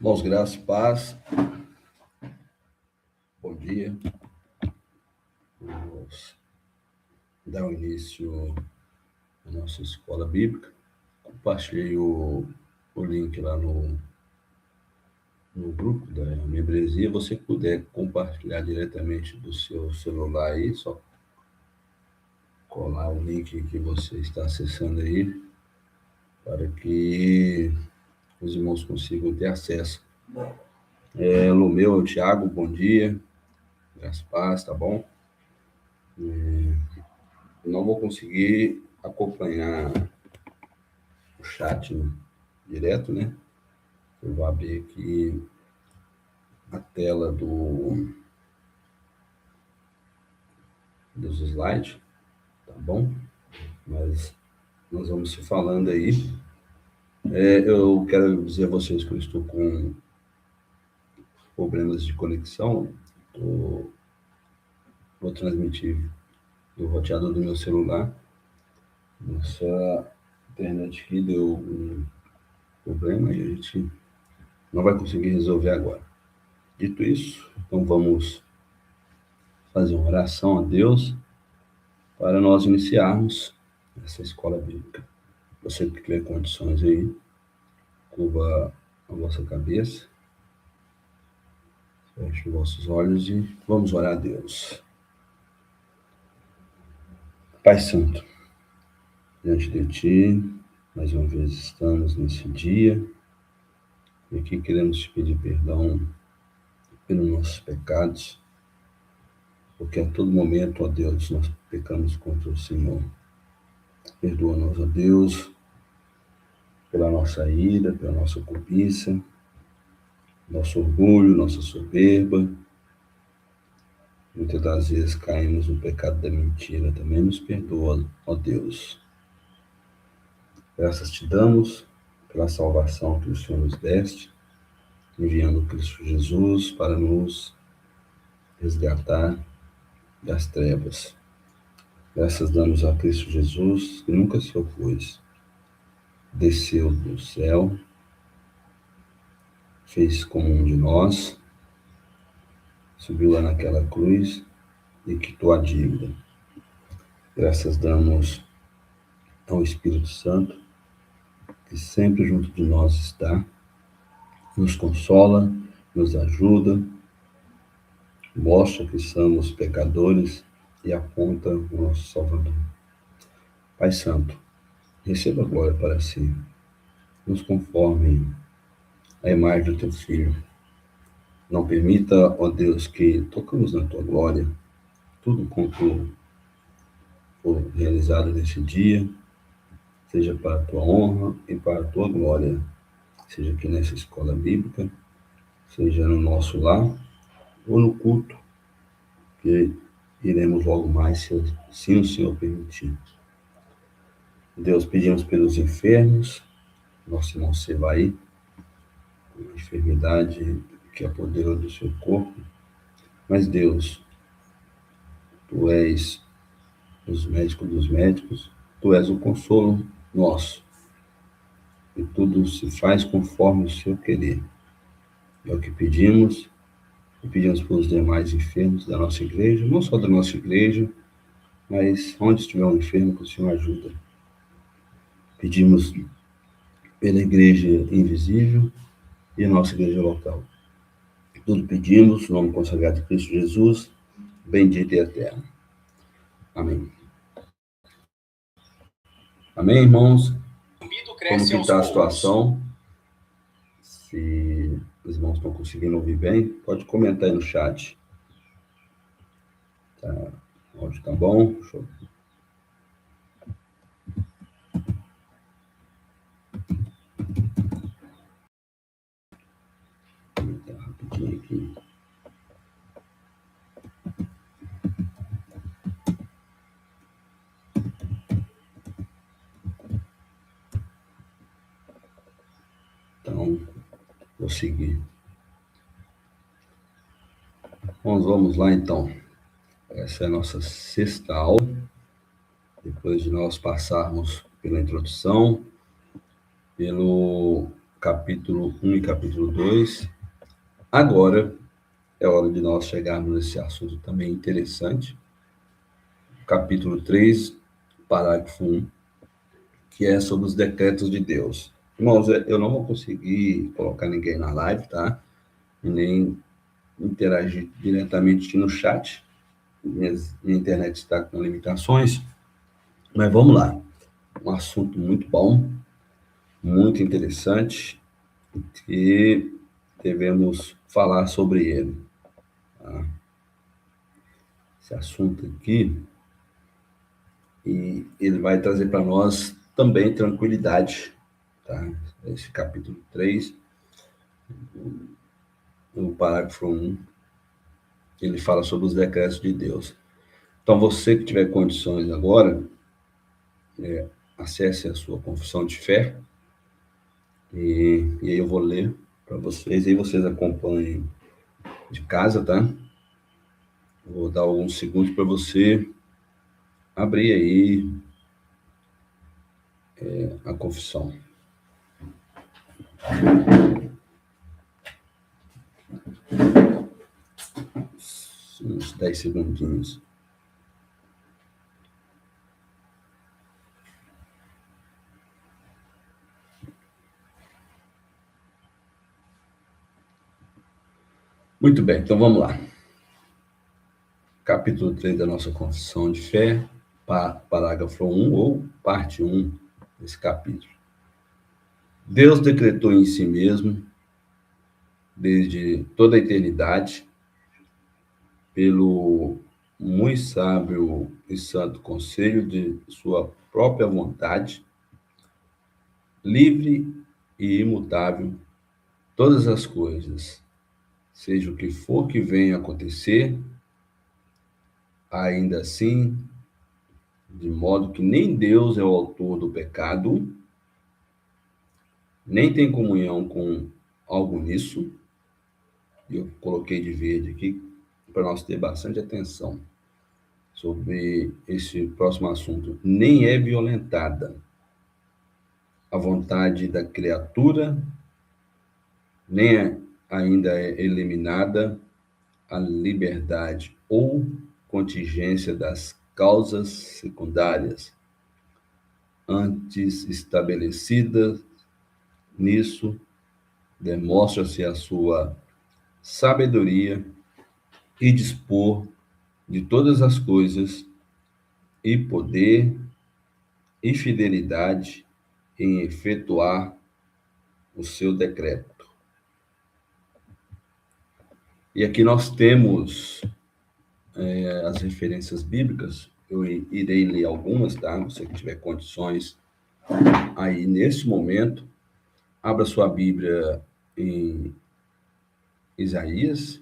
Bons, graças e paz. Bom dia. Vamos dar o início à nossa escola bíblica. Compartilhei o link lá no grupo da membresia. Você puder compartilhar diretamente do seu celular aí, só colar o link que você está acessando aí, para que os irmãos consigam ter acesso. Lumeu, Thiago, bom dia. Graças e paz, tá bom? Não vou conseguir acompanhar o chat direto, né? Eu vou abrir aqui a tela dos slides, tá bom? Mas nós vamos se falando aí. Eu quero dizer a vocês que eu estou com problemas de conexão. Vou transmitir do roteador do meu celular. Nossa internet aqui deu um problema e a gente não vai conseguir resolver agora. Dito isso, então vamos fazer uma oração a Deus para nós iniciarmos essa escola bíblica. Você que tiver condições aí, curva a vossa cabeça, feche os vossos olhos e vamos orar a Deus. Pai Santo, diante de Ti, mais uma vez estamos nesse dia e aqui queremos te pedir perdão pelos nossos pecados, porque a todo momento, ó Deus, nós pecamos contra o Senhor. Perdoa-nos, ó Deus, pela nossa ira, pela nossa cobiça, nosso orgulho, nossa soberba. Muitas das vezes caímos no pecado da mentira. Também nos perdoa, ó Deus. Graças te damos pela salvação que o Senhor nos deste, enviando Cristo Jesus para nos resgatar das trevas. Graças damos a Cristo Jesus, que nunca se opôs. Desceu do céu, fez como um de nós, subiu lá naquela cruz e quitou a dívida. Graças damos ao Espírito Santo, que sempre junto de nós está, nos consola, nos ajuda, mostra que somos pecadores e aponta o nosso Salvador. Pai Santo, receba a glória para si, nos conforme a imagem do teu Filho. Não permita, ó Deus, que tocamos na tua glória, tudo quanto for realizado nesse dia, seja para a tua honra e para a tua glória, seja aqui nessa escola bíblica, seja no nosso lar ou no culto, que iremos logo mais, se o Senhor permitir. Deus, pedimos pelos enfermos, nosso irmão Sevaí, uma enfermidade que apoderou do seu corpo, mas Deus, Tu és os médicos dos médicos, Tu és o consolo nosso, e tudo se faz conforme o seu querer. É o que pedimos, e pedimos pelos demais enfermos da nossa igreja, não só da nossa igreja, mas onde estiver um enfermo, que o Senhor ajuda. Pedimos pela igreja invisível e a nossa igreja local. Tudo pedimos, no nome consagrado de Cristo Jesus, bendito e eterno. Amém. Amém, irmãos? Como que está a situação? Se os irmãos estão conseguindo ouvir bem, pode comentar aí no chat. Tá, o áudio tá bom? Show. Vou comentar rapidinho aqui. Então, vou seguir. Vamos lá, então. Essa é a nossa sexta aula. Depois de nós passarmos pela introdução, pelo capítulo 1 e capítulo 2. Agora é hora de nós chegarmos nesse assunto também interessante. Capítulo 3, parágrafo 1, que é sobre os decretos de Deus. Irmãos, eu não vou conseguir colocar ninguém na live, tá? E nem interagir diretamente no chat. Minha internet está com limitações, mas vamos lá. Um assunto muito bom, muito interessante, e devemos falar sobre ele. Tá? Esse assunto aqui, e ele vai trazer para nós também tranquilidade. Tá? Esse capítulo 3, no parágrafo 1, ele fala sobre os decretos de Deus. Então, você que tiver condições agora, acesse a sua confissão de fé, e aí eu vou ler para vocês, e aí vocês acompanhem de casa, tá? Vou dar alguns segundos para você abrir aí a confissão. Uns 10 segundinhos. Muito bem, então vamos lá. Capítulo 3 da nossa confissão de fé, parágrafo 1 ou parte 1 desse capítulo. Deus decretou em si mesmo, desde toda a eternidade, pelo muito sábio e santo conselho de sua própria vontade, livre e imutável, todas as coisas, seja o que for que venha a acontecer, ainda assim, de modo que nem Deus é o autor do pecado, nem tem comunhão com algo nisso. Eu coloquei de verde aqui para nós ter bastante atenção sobre esse próximo assunto. Nem é violentada a vontade da criatura, nem ainda é eliminada a liberdade ou contingência das causas secundárias antes estabelecidas nisso, demonstra-se a sua sabedoria e dispor de todas as coisas, e poder e fidelidade em efetuar o seu decreto. E aqui nós temos as referências bíblicas. Eu irei ler algumas, tá? Você que tiver condições aí nesse momento, abra sua Bíblia em Isaías,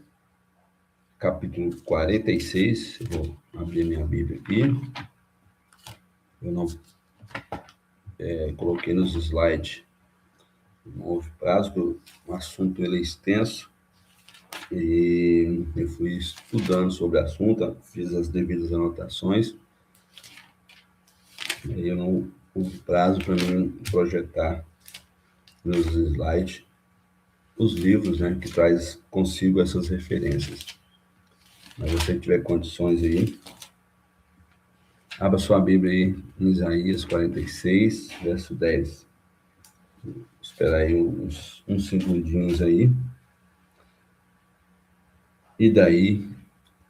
capítulo 46. Eu vou abrir minha Bíblia aqui. Eu não coloquei nos slides. Não houve prazo, porque o assunto ele é extenso. E eu fui estudando sobre o assunto, fiz as devidas anotações. E eu não houve prazo para mim projetar nos slides os livros, né, que traz consigo essas referências. Mas se você tiver condições aí, abra sua Bíblia aí em Isaías 46, verso 10. Vou esperar aí uns segundinhos aí. E daí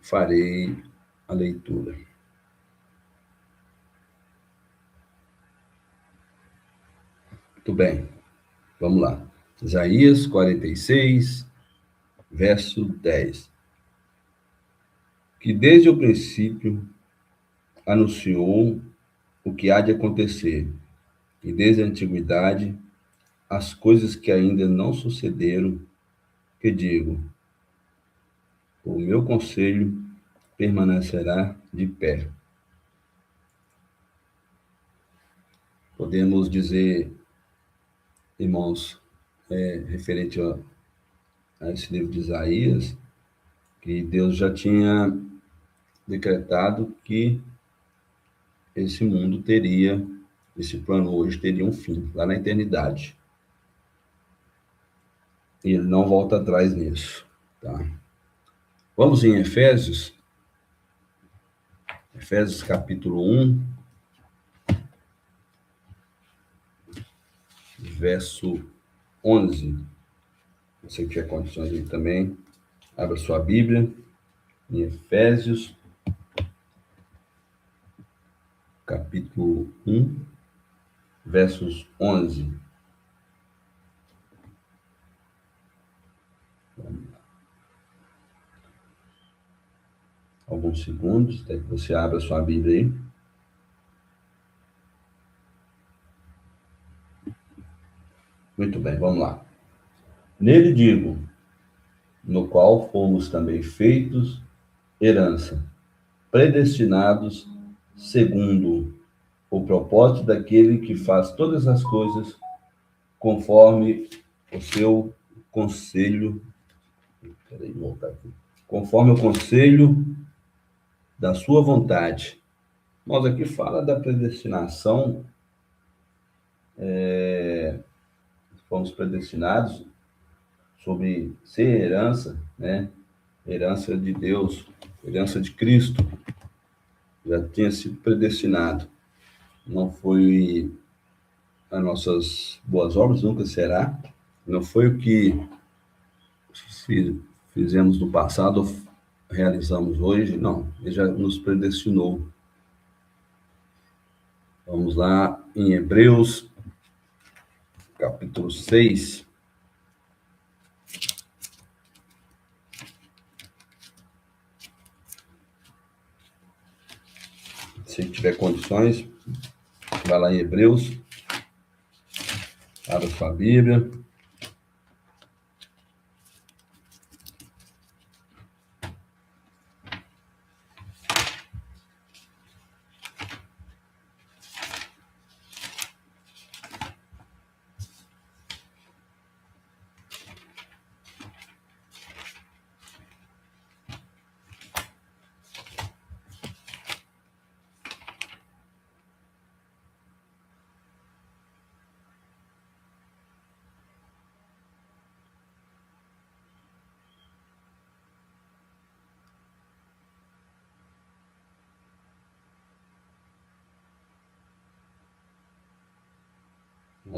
farei a leitura. Muito bem, vamos lá. Isaías 46, verso 10. Que desde o princípio anunciou o que há de acontecer, e desde a antiguidade as coisas que ainda não sucederam, que digo, o meu conselho permanecerá de pé. Podemos dizer, irmãos, referente a esse livro de Isaías, que Deus já tinha decretado que esse mundo teria, esse plano hoje teria um fim, lá na eternidade. E ele não volta atrás nisso, tá? Vamos em Efésios capítulo 1, verso 11. Você que tiver condições aí também, abra sua Bíblia em Efésios capítulo 1, versos 11. Alguns segundos, até que você abra sua Bíblia aí. Muito bem, vamos lá. Nele digo, no qual fomos também feitos herança, predestinados segundo o propósito daquele que faz todas as coisas conforme o seu conselho. Peraí, voltar aqui. Conforme o conselho da sua vontade. Nós aqui fala da predestinação, fomos predestinados sobre ser herança, né? Herança de Deus, herança de Cristo. Já tinha sido predestinado. Não foi as nossas boas obras, nunca será. Não foi o que fizemos no passado, realizamos hoje, não. Ele já nos predestinou. Vamos lá em Hebreus, capítulo 6. Se tiver condições, vai lá em Hebreus, abra sua Bíblia.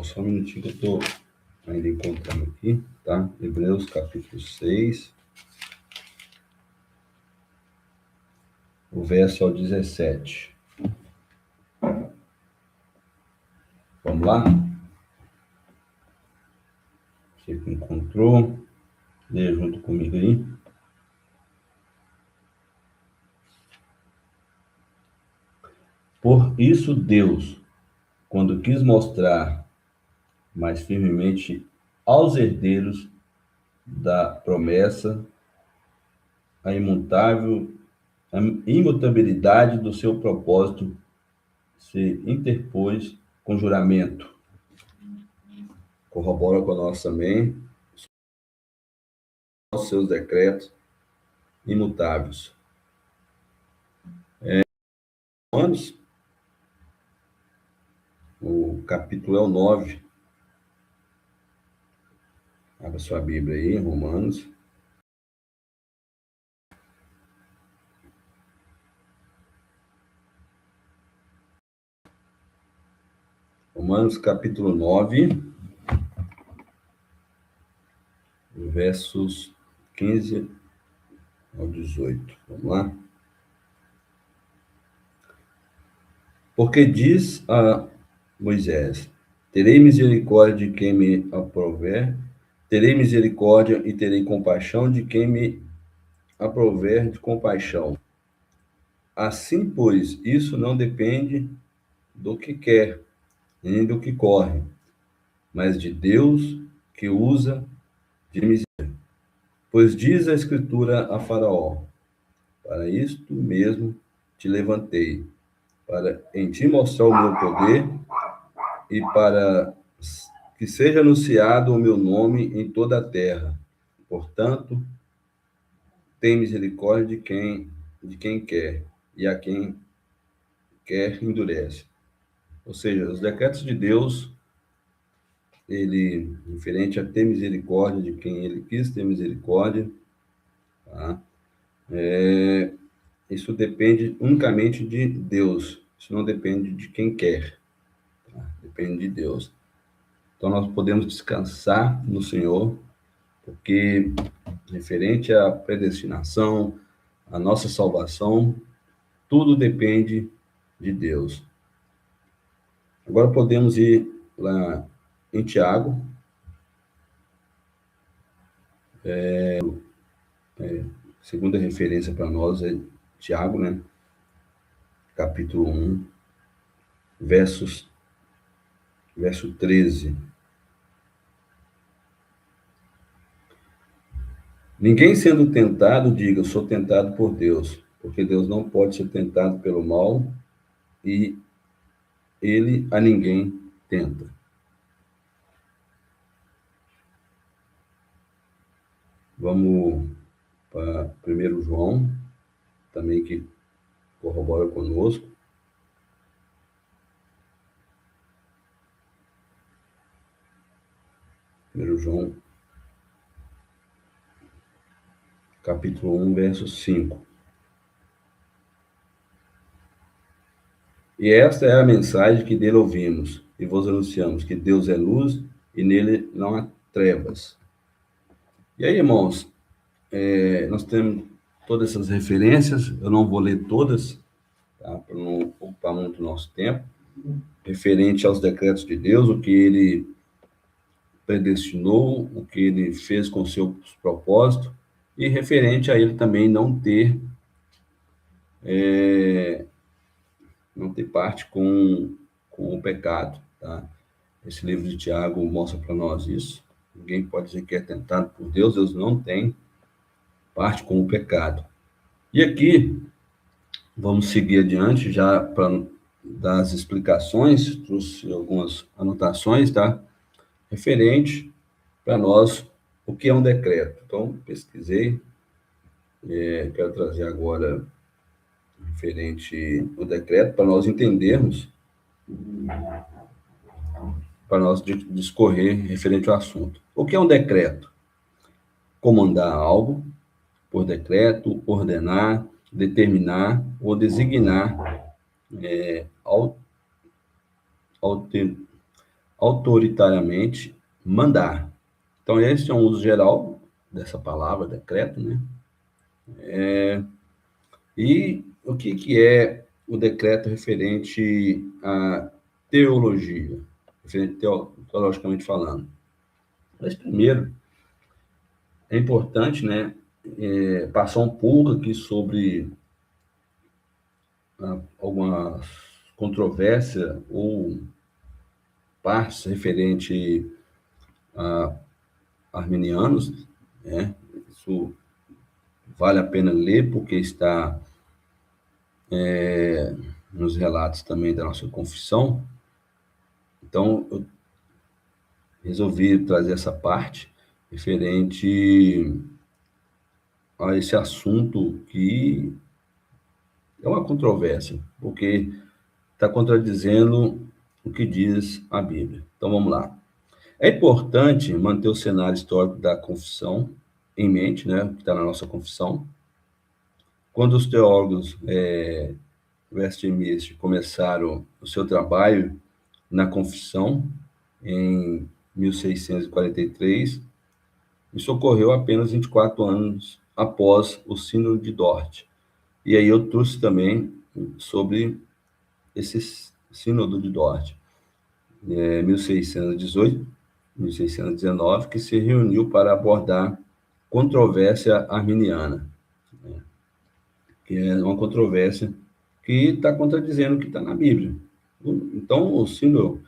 Só um minutinho que eu estou ainda encontrando aqui, tá? Hebreus, capítulo 6, o verso é o 17. Vamos lá? Você que encontrou, leia junto comigo aí. Por isso Deus, quando quis mostrar mais firmemente aos herdeiros da promessa a a imutabilidade do seu propósito, se interpôs com juramento. Corrobora com nós também os seus decretos imutáveis. Romanos, o capítulo é o 9. Abra sua Bíblia aí, Romanos. Romanos, capítulo 9, versos 15 ao 18. Vamos lá? Porque diz a Moisés: terei misericórdia de quem me aprover, terei misericórdia e terei compaixão de quem me aprover de compaixão. Assim, pois, isso não depende do que quer, nem do que corre, mas de Deus que usa de misericórdia. Pois diz a Escritura a Faraó: para isto mesmo te levantei, para em ti mostrar o meu poder e para que seja anunciado o meu nome em toda a terra. Portanto, tem misericórdia de quem quer, e a quem quer endurece. Ou seja, os decretos de Deus ele, referente a ter misericórdia de quem ele quis ter misericórdia, tá? Isso depende unicamente de Deus, isso não depende de quem quer, tá? Depende de Deus. Então, nós podemos descansar no Senhor, porque referente à predestinação, à nossa salvação, tudo depende de Deus. Agora podemos ir lá em Tiago, segunda referência para nós é Tiago, né? Capítulo 1, verso 13. Ninguém sendo tentado, diga, eu sou tentado por Deus, porque Deus não pode ser tentado pelo mal e ele a ninguém tenta. Vamos para 1 João, também que corrobora conosco. 1 João, capítulo 1, verso 5. E esta é a mensagem que dele ouvimos, e vos anunciamos, que Deus é luz, e nele não há trevas. E aí, irmãos, nós temos todas essas referências, eu não vou ler todas, tá? Para não ocupar muito nosso tempo, referente aos decretos de Deus, o que ele predestinou, o que ele fez com seus propósitos, e referente a ele também não ter parte com o pecado, tá? Esse livro de Tiago mostra para nós isso. Ninguém pode dizer que é tentado por Deus, Deus não tem parte com o pecado. E aqui, vamos seguir adiante já para dar as explicações, trouxe algumas anotações, tá? Referente para nós o que é um decreto. Então, pesquisei, quero trazer agora referente ao decreto para nós entendermos, para nós discorrer referente ao assunto. O que é um decreto? Comandar algo por decreto, ordenar, determinar ou designar autoritariamente, mandar. Então, esse é um uso geral dessa palavra, decreto, né? E o que é o decreto referente à teologia, referente teologicamente falando? Mas, primeiro, é importante, né, passar um pouco aqui sobre alguma controvérsia ou partes referente a arminianos, né? Isso vale a pena ler, porque está nos relatos também da nossa confissão. Então, eu resolvi trazer essa parte referente a esse assunto que é uma controvérsia, porque está contradizendo o que diz a Bíblia. Então, vamos lá. É importante manter o cenário histórico da confissão em mente, né, que está na nossa confissão. Quando os teólogos Westminster começaram o seu trabalho na confissão, em 1643, isso ocorreu apenas 24 anos após o Sínodo de Dort. E aí eu trouxe também sobre esse Sínodo de Dort, 1618, 1619, que se reuniu para abordar controvérsia arminiana, né? Que é uma controvérsia que está contradizendo o que está na Bíblia. Então, o Sínodo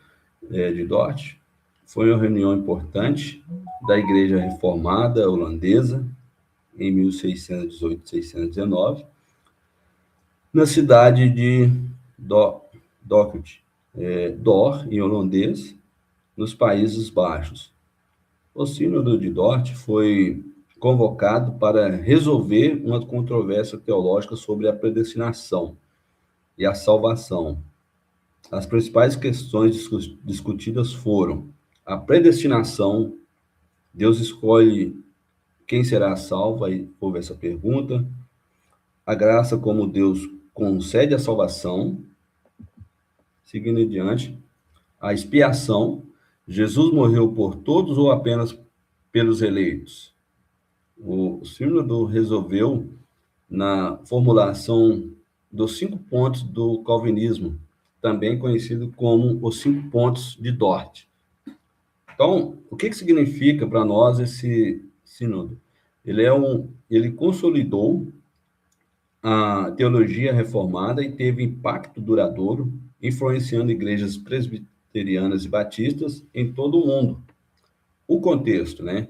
de Dort foi uma reunião importante da Igreja Reformada Holandesa, em 1618-1619, na cidade de Dokkum, Dor, em holandês, nos Países Baixos. O Sínodo de Dort foi convocado para resolver uma controvérsia teológica sobre a predestinação e a salvação. As principais questões discutidas foram A predestinação, Deus escolhe quem será salvo, aí houve essa pergunta. A graça, como Deus concede a salvação. Seguindo adiante, a expiação, Jesus morreu por todos ou apenas pelos eleitos? O Sínodo resolveu na formulação dos 5 pontos do calvinismo, também conhecido como os 5 pontos de Dort. Então, o que significa para nós esse sínodo? Ele consolidou a teologia reformada e teve impacto duradouro, influenciando igrejas presbiterianas e batistas em todo o mundo. O contexto, né?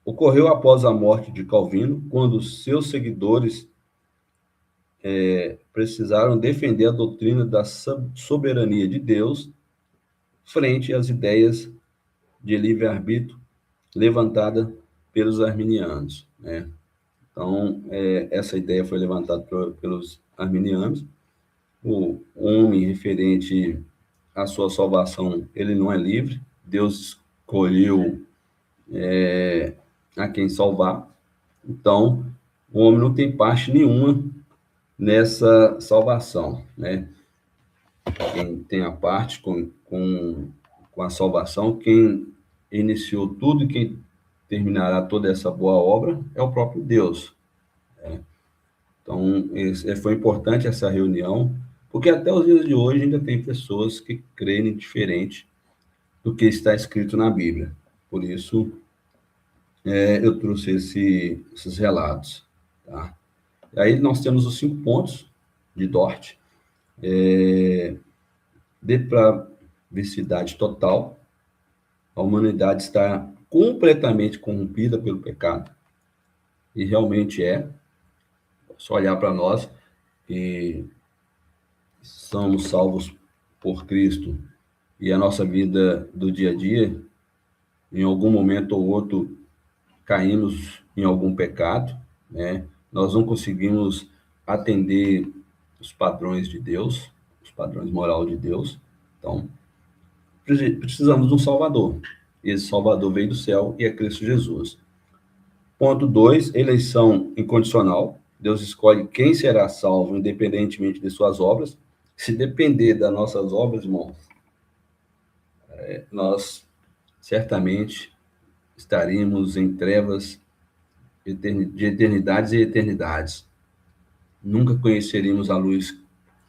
Ocorreu após a morte de Calvino, quando seus seguidores precisaram defender a doutrina da soberania de Deus frente às ideias de livre-arbítrio levantada pelos arminianos, né? Então, essa ideia foi levantada pelos arminianos. O homem, referente à sua salvação, ele não é livre. Deus escolheu a quem salvar. Então, o homem não tem parte nenhuma nessa salvação, né? Quem tem a parte com a salvação, quem iniciou tudo e quem terminará toda essa boa obra é o próprio Deus, né? Então, foi importante essa reunião, porque até os dias de hoje ainda tem pessoas que creem diferente do que está escrito na Bíblia. Por isso, eu trouxe esses relatos, tá? E aí nós temos os 5 pontos de Dort. Depravicidade total. A humanidade está completamente corrompida pelo pecado. E realmente é. Só olhar para nós que somos salvos por Cristo e a nossa vida do dia a dia, em algum momento ou outro, caímos em algum pecado, né? Nós não conseguimos atender os padrões de Deus, os padrões morais de Deus. Então, precisamos de um Salvador. E esse Salvador veio do céu e é Cristo Jesus. Ponto 2, eleição incondicional. Deus escolhe quem será salvo, independentemente de suas obras. Se depender das nossas obras, irmãos, nós certamente estaríamos em trevas de eternidades e eternidades. Nunca conheceríamos a luz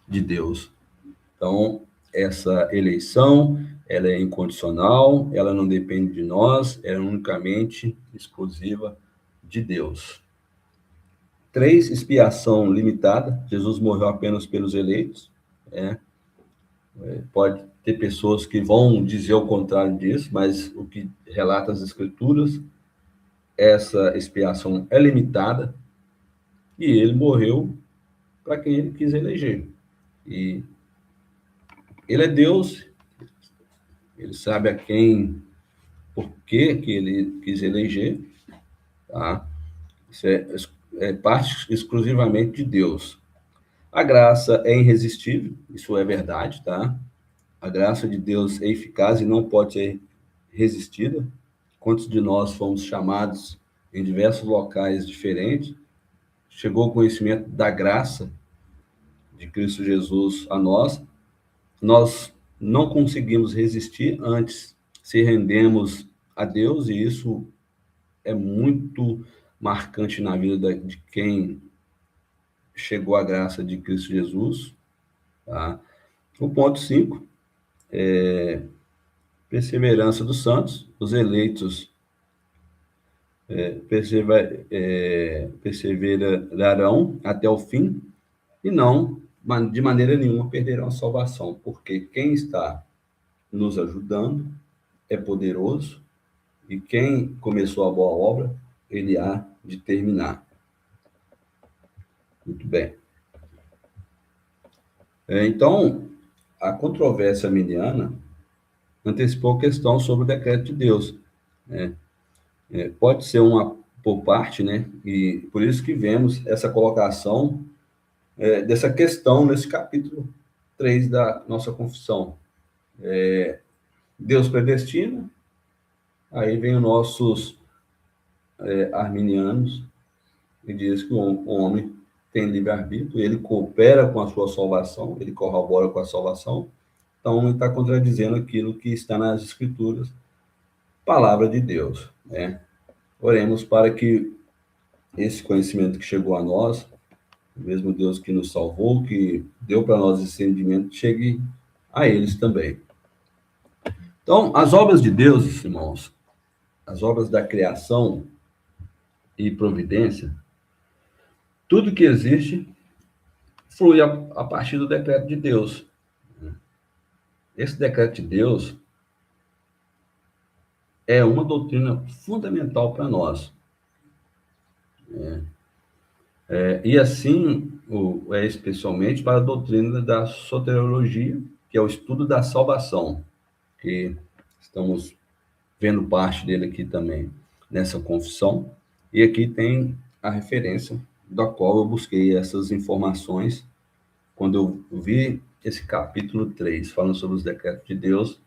de Deus. Então, essa eleição, ela é incondicional, ela não depende de nós, é unicamente exclusiva de Deus. 3, expiação limitada. Jesus morreu apenas pelos eleitos. Pode ter pessoas que vão dizer o contrário disso, mas o que relata as Escrituras, essa expiação é limitada e ele morreu para quem ele quis eleger. E ele é Deus, ele sabe a quem, por que ele quis eleger, tá? Isso é parte exclusivamente de Deus. A graça é irresistível, isso é verdade, tá? A graça de Deus é eficaz e não pode ser resistida. Quantos de nós fomos chamados em diversos locais diferentes, chegou o conhecimento da graça de Cristo Jesus a nós, nós não conseguimos resistir, antes se rendemos a Deus, e isso é muito marcante na vida de quem chegou à graça de Cristo Jesus, tá? O ponto 5, perseverança dos santos, os eleitos perseverarão até o fim, e não, de maneira nenhuma, perderão a salvação, porque quem está nos ajudando é poderoso, e quem começou a boa obra, ele há de terminar. Muito bem. Então, a controvérsia arminiana antecipou a questão sobre o decreto de Deus, né? Pode ser uma por parte, né? E por isso que vemos essa colocação dessa questão nesse capítulo 3 da nossa confissão. Deus predestina, Aí vem os nossos arminianos e diz que o homem tem livre-arbítrio, ele coopera com a sua salvação, ele corrobora com a salvação, então ele está contradizendo aquilo que está nas Escrituras, palavra de Deus, né? Oremos para que esse conhecimento que chegou a nós, o mesmo Deus que nos salvou, que deu para nós esse entendimento, chegue a eles também. Então, as obras de Deus, irmãos, as obras da criação e providência, tudo que existe flui a partir do decreto de Deus. Esse decreto de Deus é uma doutrina fundamental para nós. E assim, especialmente para a doutrina da soteriologia, que é o estudo da salvação, que estamos vendo parte dele aqui também nessa confissão. E aqui tem a referência da qual eu busquei essas informações quando eu vi esse capítulo 3, falando sobre os decretos de Deus.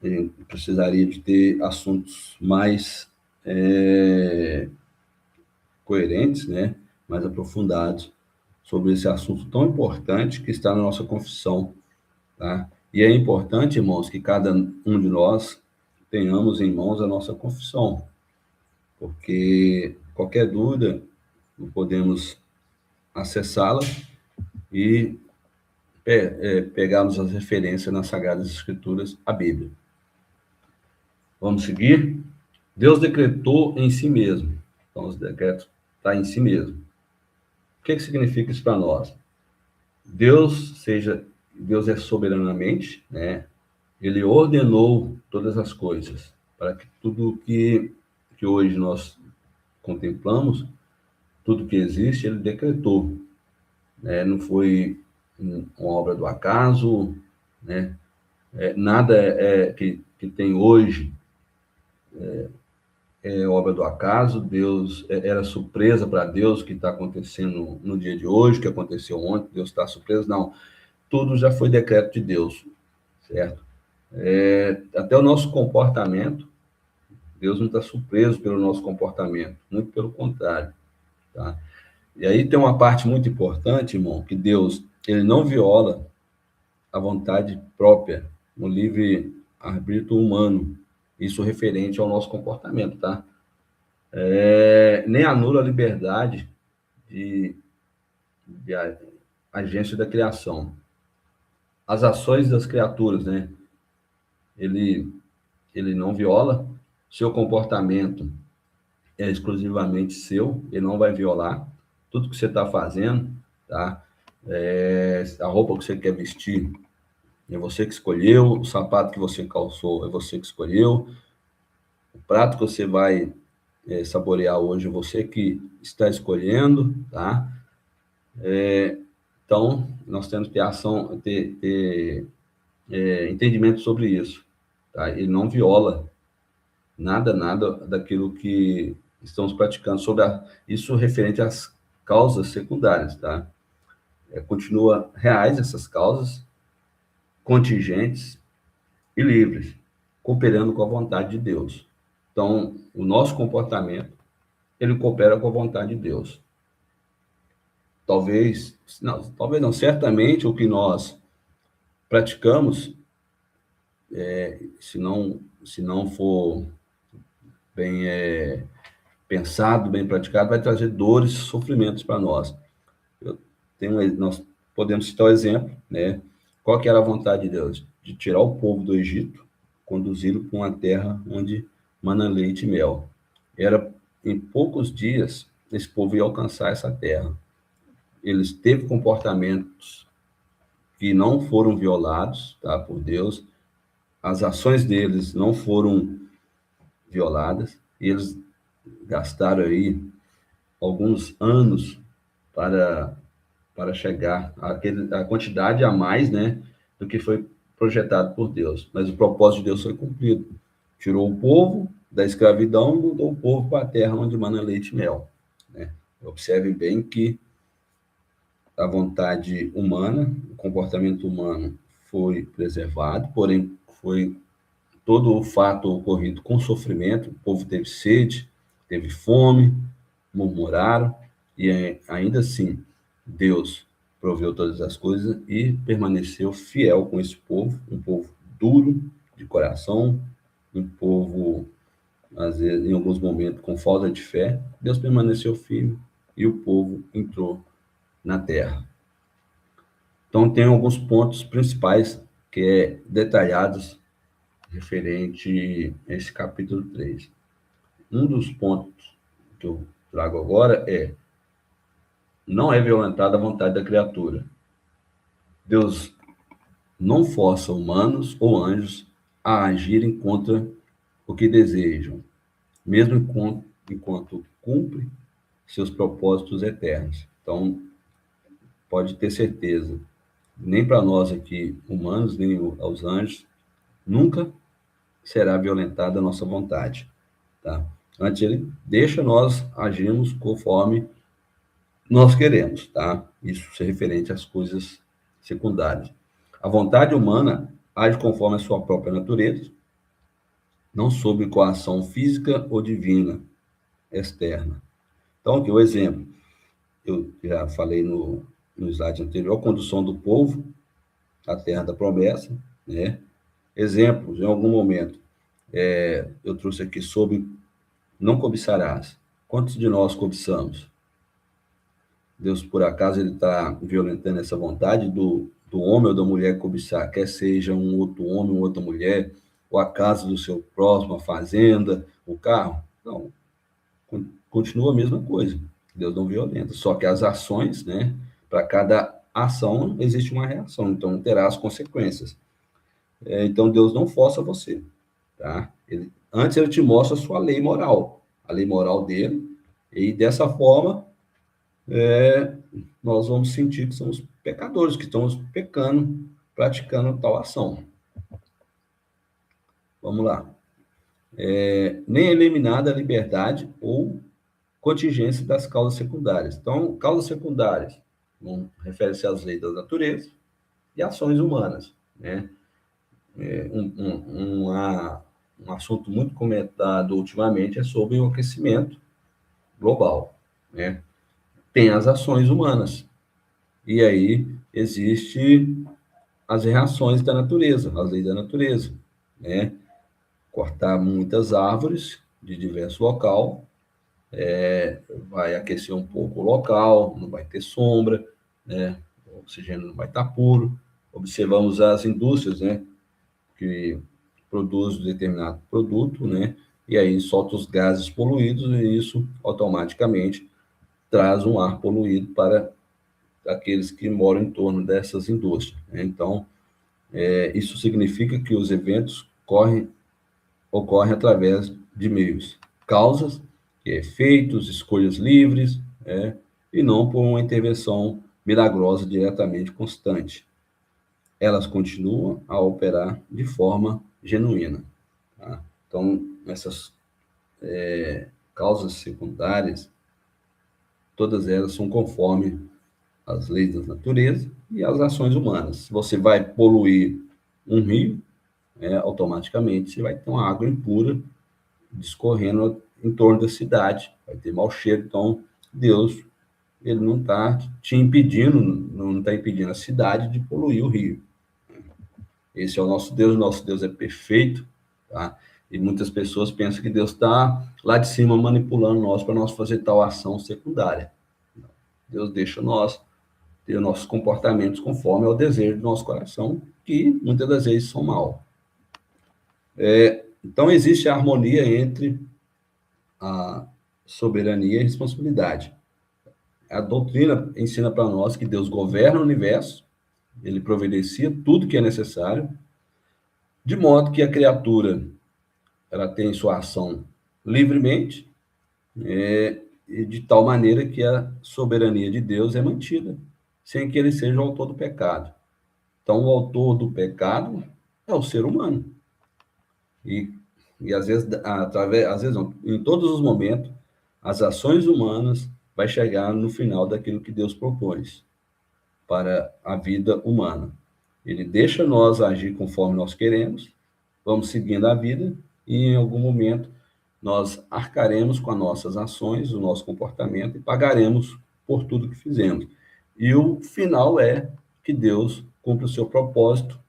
Eu precisaria de ter assuntos mais coerentes, né, mais aprofundados sobre esse assunto tão importante que está na nossa confissão, tá? E é importante, irmãos, que cada um de nós tenhamos em mãos a nossa confissão, porque qualquer dúvida podemos acessá-la e pegarmos as referências nas Sagradas Escrituras, a Bíblia. Vamos seguir? Deus decretou em si mesmo. Então, os decretos estão em si mesmo. O que significa isso para nós? Deus é soberanamente, né? Ele ordenou todas as coisas para que tudo que hoje nós contemplamos, tudo que existe, ele decretou, né? Não foi uma obra do acaso, né? Nada que tem hoje é obra do acaso. Deus era surpresa para Deus o que está acontecendo no dia de hoje, o que aconteceu ontem, Deus está surpreso. Não, tudo já foi decreto de Deus, certo? Até o nosso comportamento, Deus não está surpreso pelo nosso comportamento, muito pelo contrário, tá? E aí tem uma parte muito importante, irmão, que Deus, ele não viola a vontade própria no livre-arbítrio humano, isso referente ao nosso comportamento, tá? Nem anula a liberdade de agência da criação. As ações das criaturas, né? Ele não viola, seu comportamento é exclusivamente seu, ele não vai violar tudo que você está fazendo, tá? A roupa que você quer vestir, é você que escolheu, o sapato que você calçou, é você que escolheu, o prato que você vai saborear hoje, é você que está escolhendo, tá? Então, nós temos que ter entendimento sobre isso, tá? Ele não viola nada daquilo que estamos praticando, isso referente às causas secundárias, tá? Continua reais essas causas, contingentes e livres, cooperando com a vontade de Deus. Então, o nosso comportamento, ele coopera com a vontade de Deus. Talvez não, certamente o que nós praticamos, se não for bem pensado, bem praticado, vai trazer dores e sofrimentos para nós. Nós podemos citar o exemplo, né? Qual que era a vontade de Deus? De tirar o povo do Egito, conduzi-lo para uma terra onde mana leite e mel. Era em poucos dias esse povo ia alcançar essa terra. Eles teve comportamentos que não foram violados, tá, por Deus. As ações deles não foram violadas. E eles gastaram aí alguns anos para chegar à quantidade a mais, né, do que foi projetado por Deus. Mas o propósito de Deus foi cumprido. Tirou o povo da escravidão e mudou o povo para a terra onde mana leite e mel, né? Observe bem que a vontade humana, o comportamento humano foi preservado, porém foi todo o fato ocorrido com sofrimento, o povo teve sede, teve fome, murmuraram, e ainda assim Deus proveu todas as coisas e permaneceu fiel com esse povo, um povo duro de coração, um povo, às vezes, em alguns momentos, com falta de fé. Deus permaneceu firme e o povo entrou na terra. Então, tem alguns pontos principais que é detalhados referente a esse capítulo 3. Um dos pontos que eu trago agora é: não é violentada a vontade da criatura. Deus não força humanos ou anjos a agirem contra o que desejam, mesmo enquanto cumpre seus propósitos eternos. Então, pode ter certeza, nem para nós aqui, humanos, nem aos anjos, nunca será violentada a nossa vontade, tá? Antes ele deixa nós agirmos conforme nós queremos, tá? Isso se referente às coisas secundárias. A vontade humana age conforme a sua própria natureza, não sob coação física ou divina externa. Então, aqui o exemplo, eu já falei no slide anterior, a condução do povo à terra da promessa, né? Exemplos, em algum momento, eu trouxe aqui sobre não cobiçarás. Quantos de nós cobiçamos? Deus, por acaso, ele está violentando essa vontade do homem ou da mulher cobiçar, quer seja um outro homem, uma outra mulher, ou a casa do seu próximo, a fazenda, o carro? Não. Continua a mesma coisa. Deus não violenta. Só que as ações, né? Para cada ação existe uma reação, então terá as consequências. Então Deus não força você, tá? Antes ele te mostra a sua lei moral, a lei moral dele, e dessa forma nós vamos sentir que somos pecadores, que estamos pecando, praticando tal ação. Vamos lá. Nem eliminada a liberdade ou contingência das causas secundárias. Então, causas secundárias refere-se às leis da natureza e ações humanas, né? Um assunto muito comentado ultimamente é sobre o aquecimento global, né? Tem as ações humanas, e aí existe as reações da natureza, as leis da natureza, né? Cortar muitas árvores de diverso local, vai aquecer um pouco o local, não vai ter sombra, né? O oxigênio não vai estar puro. Observamos as indústrias, né? Que produz determinado produto, né? E aí solta os gases poluídos e isso automaticamente traz um ar poluído para aqueles que moram em torno dessas indústrias, né? Então, isso significa que os eventos ocorrem através de meios, causas, efeitos, escolhas livres, e não por uma intervenção milagrosa diretamente constante. Elas continuam a operar de forma genuína, tá? Então, essas causas secundárias, todas elas são conforme as leis da natureza e as ações humanas. Se você vai poluir um rio, automaticamente você vai ter uma água impura discorrendo em torno da cidade, vai ter mau cheiro. Então, Deus, ele não está te impedindo, não está impedindo a cidade de poluir o rio. Esse é o nosso Deus é perfeito, tá? E muitas pessoas pensam que Deus está lá de cima manipulando nós para nós fazer tal ação secundária. Deus deixa nós ter nossos comportamentos conforme ao desejo do nosso coração, que muitas das vezes são maus. Então, existe a harmonia entre a soberania e a responsabilidade. A doutrina ensina para nós que Deus governa o universo, ele providencia tudo que é necessário, de modo que a criatura ela tem sua ação livremente, e de tal maneira que a soberania de Deus é mantida, sem que ele seja o autor do pecado. Então, o autor do pecado é o ser humano. E às vezes, não, em todos os momentos, as ações humanas vai chegar no final daquilo que Deus propôs para a vida humana. Ele deixa nós agir conforme nós queremos, vamos seguindo a vida e em algum momento nós arcaremos com as nossas ações, o nosso comportamento e pagaremos por tudo que fizemos. E o final é que Deus cumpre o seu propósito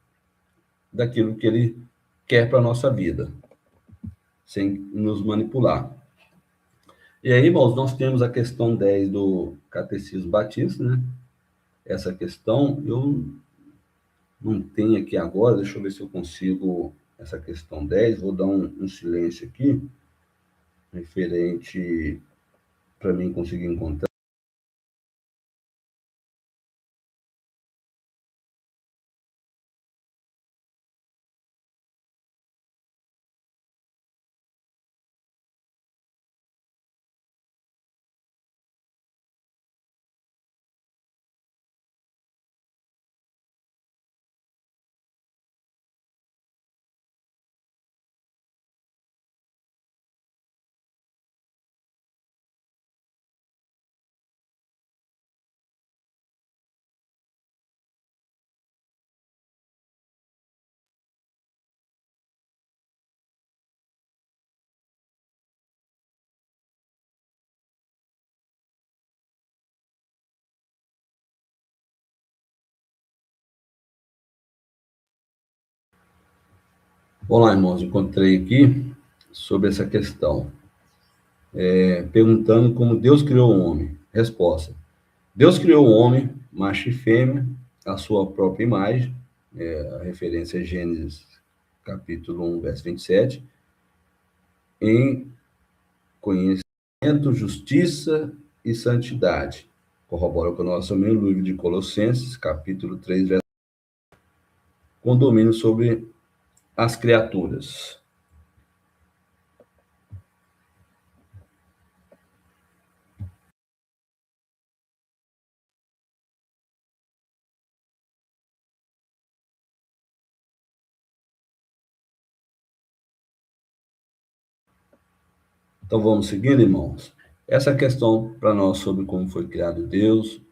daquilo que Ele quer para a nossa vida, sem nos manipular. E aí, irmãos, nós temos a questão 10 do Catecismo Batista, né? Essa questão eu não tenho aqui agora, deixa eu ver se eu consigo essa questão 10, vou dar um silêncio aqui, referente para mim conseguir encontrar. Olá, irmãos, encontrei aqui sobre essa questão, perguntando como Deus criou o homem. Resposta: Deus criou o homem, macho e fêmea, à sua própria imagem, a referência é Gênesis capítulo 1, verso 27, em conhecimento, justiça e santidade. Corrobora com o nosso mesmo livro de Colossenses, capítulo 3, verso, com domínio sobre as criaturas. Então vamos seguindo, irmãos. Essa questão para nós sobre como foi criado Deus,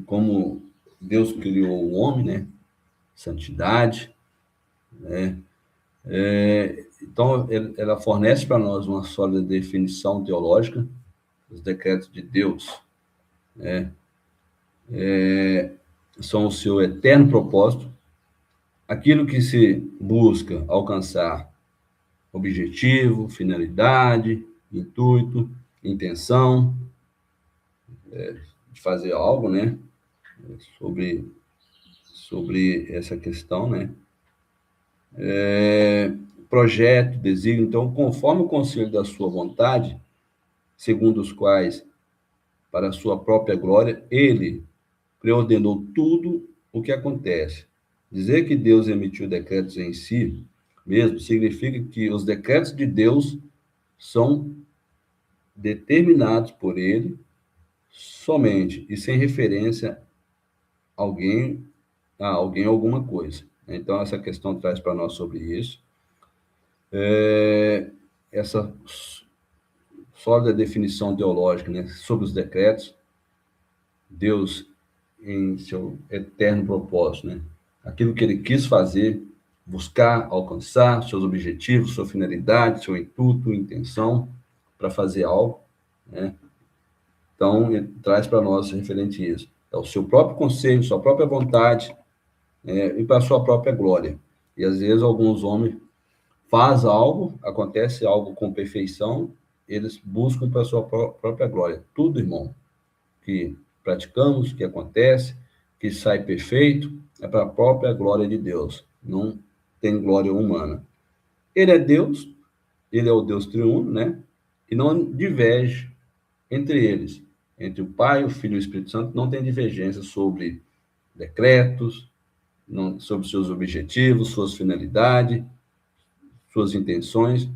como Deus criou o homem, né? Santidade, né? Então, ela fornece para nós uma sólida definição teológica dos decretos de Deus, né? São o seu eterno propósito, aquilo que se busca alcançar, objetivo, finalidade, intuito, intenção de fazer algo, né? Sobre, sobre essa questão, né? Projeto, desígnio, então, conforme o conselho da sua vontade, segundo os quais, para a sua própria glória, ele preordenou tudo o que acontece. Dizer que Deus emitiu decretos em si mesmo significa que os decretos de Deus são determinados por ele somente e sem referência a alguém alguma coisa. Então, essa questão traz para nós sobre isso. Essa sólida definição teológica, né, sobre os decretos, Deus, em seu eterno propósito, né, aquilo que ele quis fazer, buscar, alcançar seus objetivos, sua finalidade, seu intuito, intenção para fazer algo, né? Então, ele traz para nós referente a isso. É o seu próprio conselho, sua própria vontade, e para a sua própria glória. E às vezes alguns homens faz algo, acontece algo com perfeição, eles buscam para a sua própria glória. Tudo, irmão, que praticamos, que acontece, que sai perfeito, é para a própria glória de Deus. Não tem glória humana. Ele é Deus, ele é o Deus triuno, né? E não diverge entre eles. Entre o Pai, o Filho e o Espírito Santo, não tem divergência sobre decretos, sobre seus objetivos, suas finalidades, suas intenções.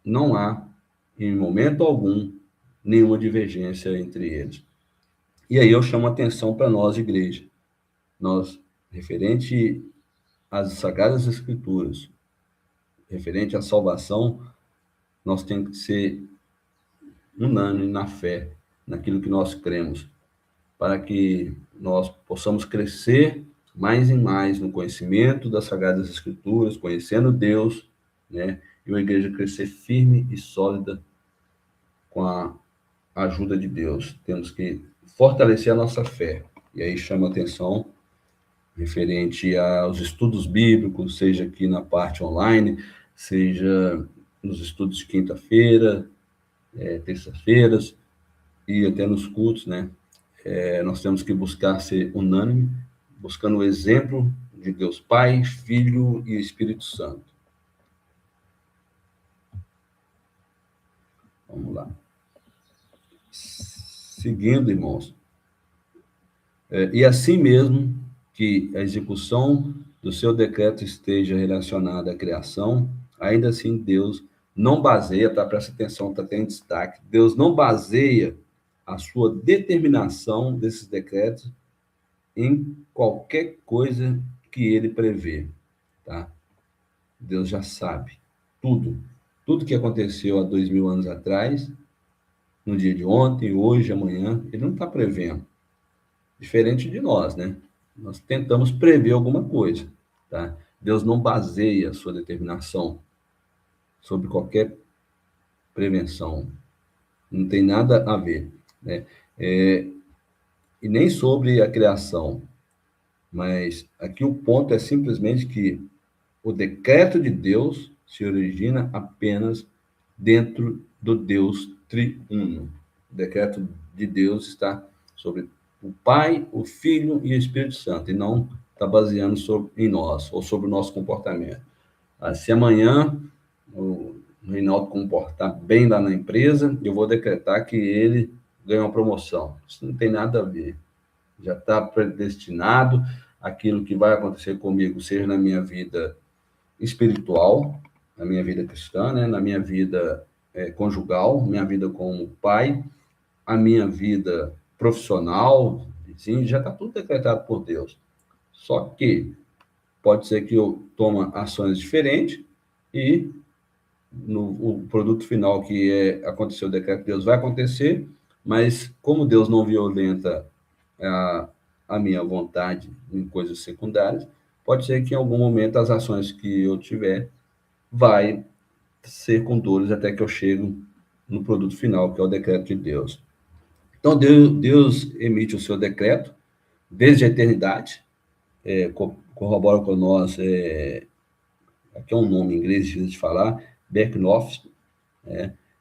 Não há, em momento algum, nenhuma divergência entre eles. E aí eu chamo a atenção para nós, igreja. Nós, referente às Sagradas Escrituras, referente à salvação, nós temos que ser unânimes na fé, naquilo que nós cremos, para que nós possamos crescer mais e mais no conhecimento das Sagradas Escrituras, conhecendo Deus, né? E uma igreja crescer firme e sólida com a ajuda de Deus. Temos que fortalecer a nossa fé. E aí chama atenção referente aos estudos bíblicos, seja aqui na parte online, seja nos estudos de quinta-feira, terça-feiras e até nos cultos, né? Nós temos que buscar ser unânime, buscando o exemplo de Deus Pai, Filho e Espírito Santo. Vamos lá. Seguindo, irmãos. E assim mesmo que a execução do seu decreto esteja relacionada à criação, ainda assim Deus não baseia, tá? Presta atenção, está até em destaque, Deus não baseia a sua determinação desses decretos em qualquer coisa que ele prevê, tá? Deus já sabe tudo. Tudo que aconteceu há 2000 anos atrás, no dia de ontem, hoje, amanhã, ele não está prevendo. Diferente de nós, né? Nós tentamos prever alguma coisa, tá? Deus não baseia a sua determinação sobre qualquer prevenção. Não tem nada a ver, né? E nem sobre a criação. Mas aqui o ponto é simplesmente que o decreto de Deus se origina apenas dentro do Deus triuno. O decreto de Deus está sobre o Pai, o Filho e o Espírito Santo, e não está baseando em nós, ou sobre o nosso comportamento. Se amanhã o Reinaldo comportar bem lá na empresa, eu vou decretar que ele ganha uma promoção. Isso não tem nada a ver. Já está predestinado aquilo que vai acontecer comigo, seja na minha vida espiritual, na minha vida cristã, né? Na minha vida conjugal, minha vida como pai, a minha vida profissional, sim, já está tudo decretado por Deus. Só que pode ser que eu tome ações diferentes e o produto final que aconteceu o decreto de Deus vai acontecer, mas como Deus não violenta a minha vontade em coisas secundárias, pode ser que em algum momento as ações que eu tiver vai ser com dores até que eu chegue no produto final, que é o decreto de Deus. Então, Deus emite o seu decreto desde a eternidade, corrobora com nós, aqui é um nome em inglês difícil de falar, Becknoff,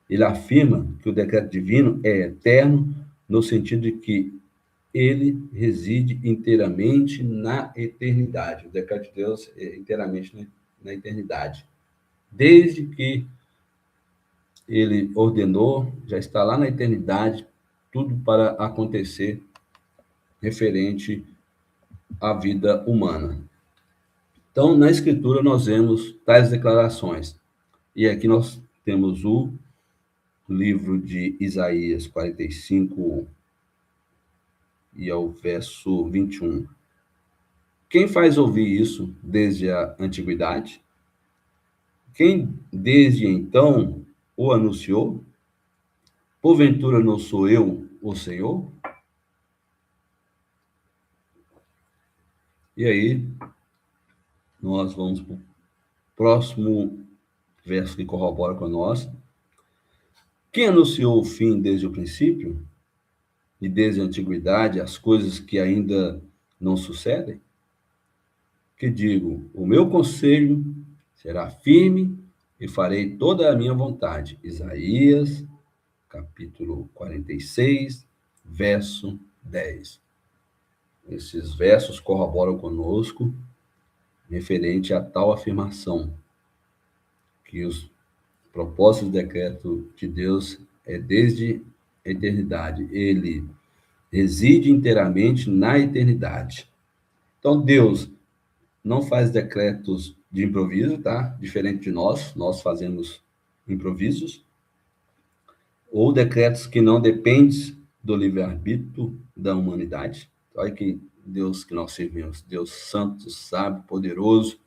ele afirma que o decreto divino é eterno, no sentido de que ele reside inteiramente na eternidade. O decreto de Deus é inteiramente na eternidade. Desde que ele ordenou, já está lá na eternidade, tudo para acontecer referente à vida humana. Então, na Escritura, nós vemos tais declarações. E aqui nós temos o livro de Isaías 45, e ao verso 21. Quem faz ouvir isso desde a antiguidade? Quem desde então o anunciou? Porventura não sou eu, o Senhor? E aí, nós vamos para o próximo verso que corrobora com nós. Quem anunciou o fim desde o princípio? E desde a antiguidade, as coisas que ainda não sucedem? Que digo, o meu conselho será firme e farei toda a minha vontade. Isaías, capítulo 46, verso 10. Esses versos corroboram conosco referente a tal afirmação, que os propósitos do decreto de Deus é desde a eternidade. Ele reside inteiramente na eternidade. Então, Deus não faz decretos de improviso, tá? Diferente de nós fazemos improvisos, ou decretos que não dependem do livre-arbítrio da humanidade. Olha que Deus que nós servimos, Deus santo, sábio, poderoso,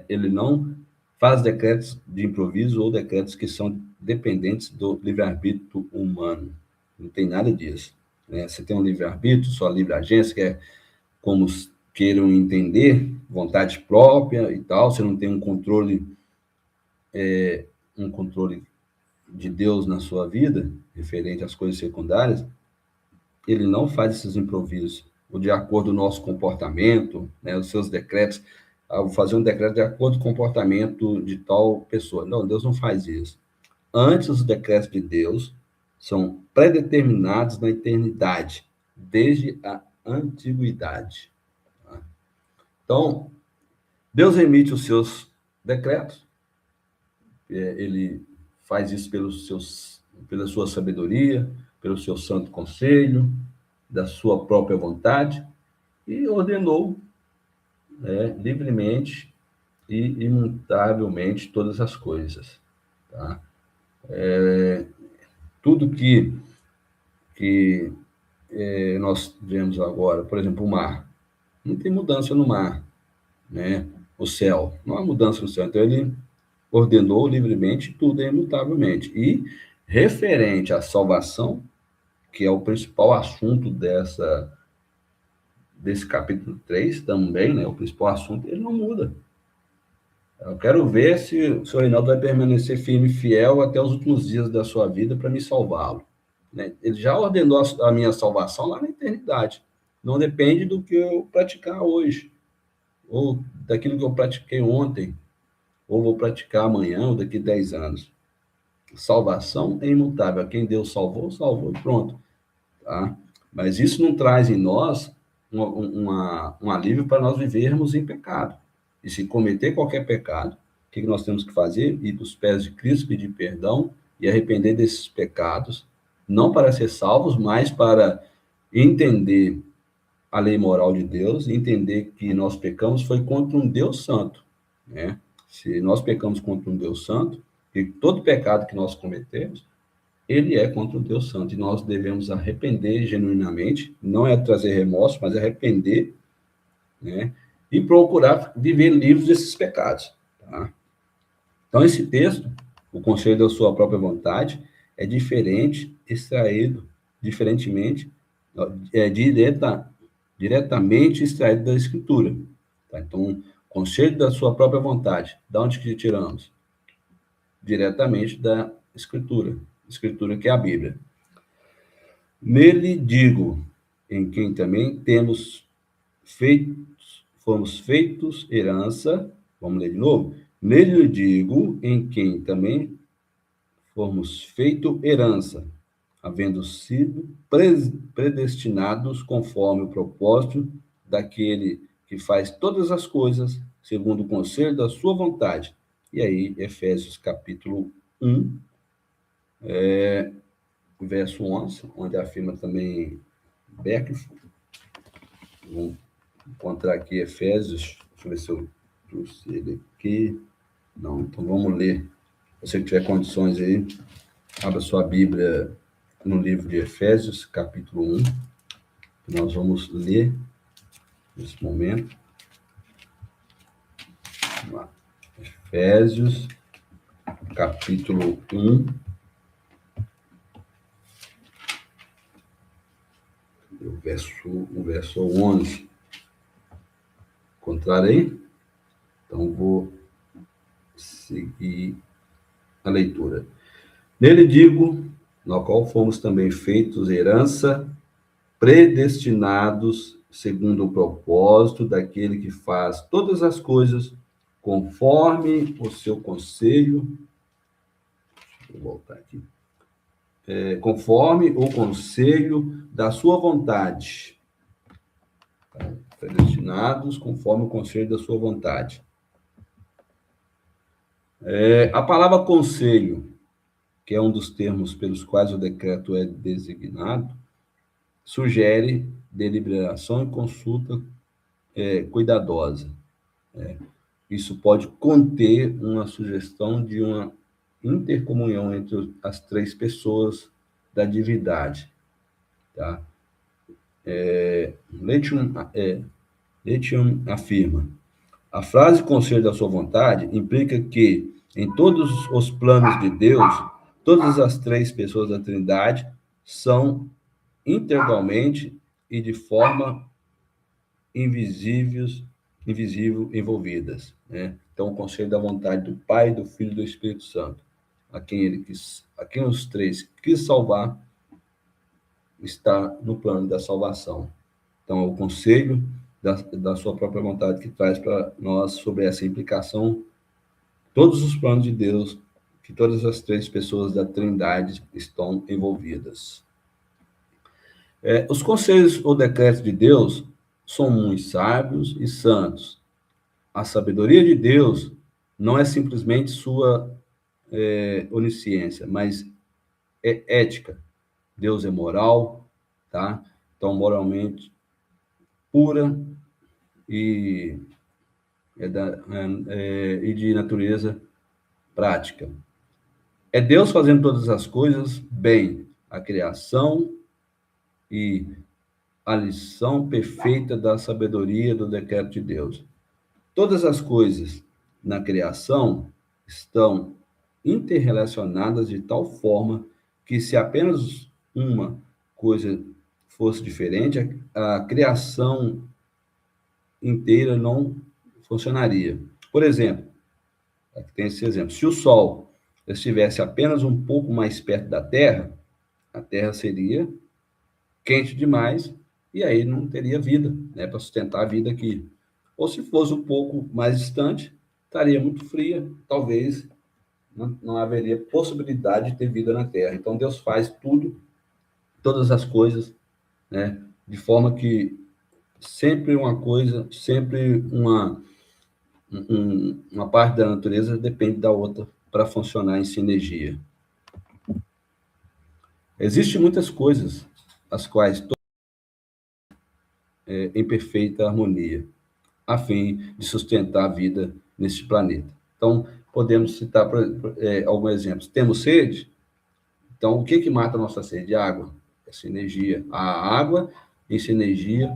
ele não faz decretos de improviso ou decretos que são dependentes do livre-arbítrio humano. Não tem nada disso. Você tem um livre-arbítrio, sua livre agência, que é como queiram entender, vontade própria e tal, você não tem um controle de Deus na sua vida, referente às coisas secundárias, ele não faz esses improvisos, ou de acordo com o nosso comportamento, né, os seus decretos, vou fazer um decreto de acordo com o comportamento de tal pessoa. Não, Deus não faz isso. Antes, os decretos de Deus são predeterminados na eternidade, desde a antiguidade. Tá? Então, Deus emite os seus decretos, ele faz isso pela sua sabedoria, pelo seu santo conselho, da sua própria vontade, e ordenou livremente e imutavelmente todas as coisas. Tá? Tudo que nós vemos agora, por exemplo, o mar, não tem mudança no mar, né? O céu, não há mudança no céu. Então, ele ordenou livremente, tudo imutavelmente. E referente à salvação, que é o principal assunto desse capítulo 3 também, né? O principal assunto, ele não muda. Eu quero ver se o senhor Reinaldo vai permanecer firme e fiel até os últimos dias da sua vida para me salvá-lo. Né? Ele já ordenou a minha salvação lá na eternidade. Não depende do que eu praticar hoje, ou daquilo que eu pratiquei ontem, ou vou praticar amanhã, ou daqui a 10 anos. Salvação é imutável. Quem Deus salvou, salvou e pronto. Tá? Mas isso não traz em nós um alívio para nós vivermos em pecado. E se cometer qualquer pecado, o que nós temos que fazer? Ir para os pés de Cristo, pedir perdão e arrepender desses pecados, não para ser salvos, mas para entender a lei moral de Deus, entender que nós pecamos foi contra um Deus santo. Né? Se nós pecamos contra um Deus santo, e todo pecado que nós cometemos, ele é contra o Deus santo, e nós devemos arrepender genuinamente, não é trazer remorso, mas arrepender, né? E procurar viver livres desses pecados. Tá? Então, esse texto, o conselho da sua própria vontade, é diferentemente, diretamente extraído da Escritura. Tá? Então, conselho da sua própria vontade, de onde que tiramos? Diretamente da Escritura que é a Bíblia. Nele digo, em quem também fomos feitos herança, vamos ler de novo? Nele digo, em quem também fomos feito herança, havendo sido predestinados conforme o propósito daquele que faz todas as coisas segundo o conselho da sua vontade. E aí, Efésios capítulo 1, verso 11, onde afirma também Beckett. Vamos encontrar aqui Efésios, deixa eu ver se eu trouxe ele aqui. Não, então vamos ler. Se você tiver condições aí, abra sua Bíblia no livro de Efésios, capítulo 1, que nós vamos ler nesse momento. Vamos lá. Efésios, capítulo 1, o verso 11. Encontrarei? Então, vou seguir a leitura. Nele digo, no qual fomos também feitos herança, predestinados segundo o propósito daquele que faz todas as coisas conforme o seu conselho. Deixa eu voltar aqui. Conforme o conselho da sua vontade. Predestinados conforme o conselho da sua vontade. A palavra conselho, que é um dos termos pelos quais o decreto é designado, sugere deliberação e consulta cuidadosa. Isso pode conter uma sugestão de uma intercomunhão entre as três pessoas da divindade. Tá? Leitchum afirma: a frase conselho da sua vontade implica que, em todos os planos de Deus, todas as três pessoas da Trindade são integralmente e de forma invisível envolvidas, né? Então, o conselho da vontade do Pai, do Filho e do Espírito Santo, a quem os três quis salvar, está no plano da salvação. Então, é o conselho da sua própria vontade que traz para nós sobre essa implicação, todos os planos de Deus, que todas as três pessoas da Trindade estão envolvidas. Os conselhos ou decretos de Deus são muito sábios e santos. A sabedoria de Deus não é simplesmente sua onisciência, mas é ética. Deus é moral, tá? Então, moralmente pura e, e de natureza prática. É Deus fazendo todas as coisas bem, a criação e a lição perfeita da sabedoria do decreto de Deus. Todas as coisas na criação estão interrelacionadas de tal forma que, se apenas uma coisa fosse diferente, a criação inteira não funcionaria. Por exemplo, aqui tem esse exemplo: se o Sol estivesse apenas um pouco mais perto da Terra, a Terra seria quente demais e aí não teria vida, né, para sustentar a vida aqui. Ou se fosse um pouco mais distante, estaria muito fria, talvez não haveria possibilidade de ter vida na Terra. Então Deus faz tudo, todas as coisas, né, de forma que sempre uma coisa, sempre uma parte da natureza depende da outra para funcionar em sinergia. Existem muitas coisas as quais em perfeita harmonia, a fim de sustentar a vida neste planeta. Então, podemos citar alguns exemplos. Temos sede? Então, o que mata a nossa sede? Água. Essa energia. A água em sinergia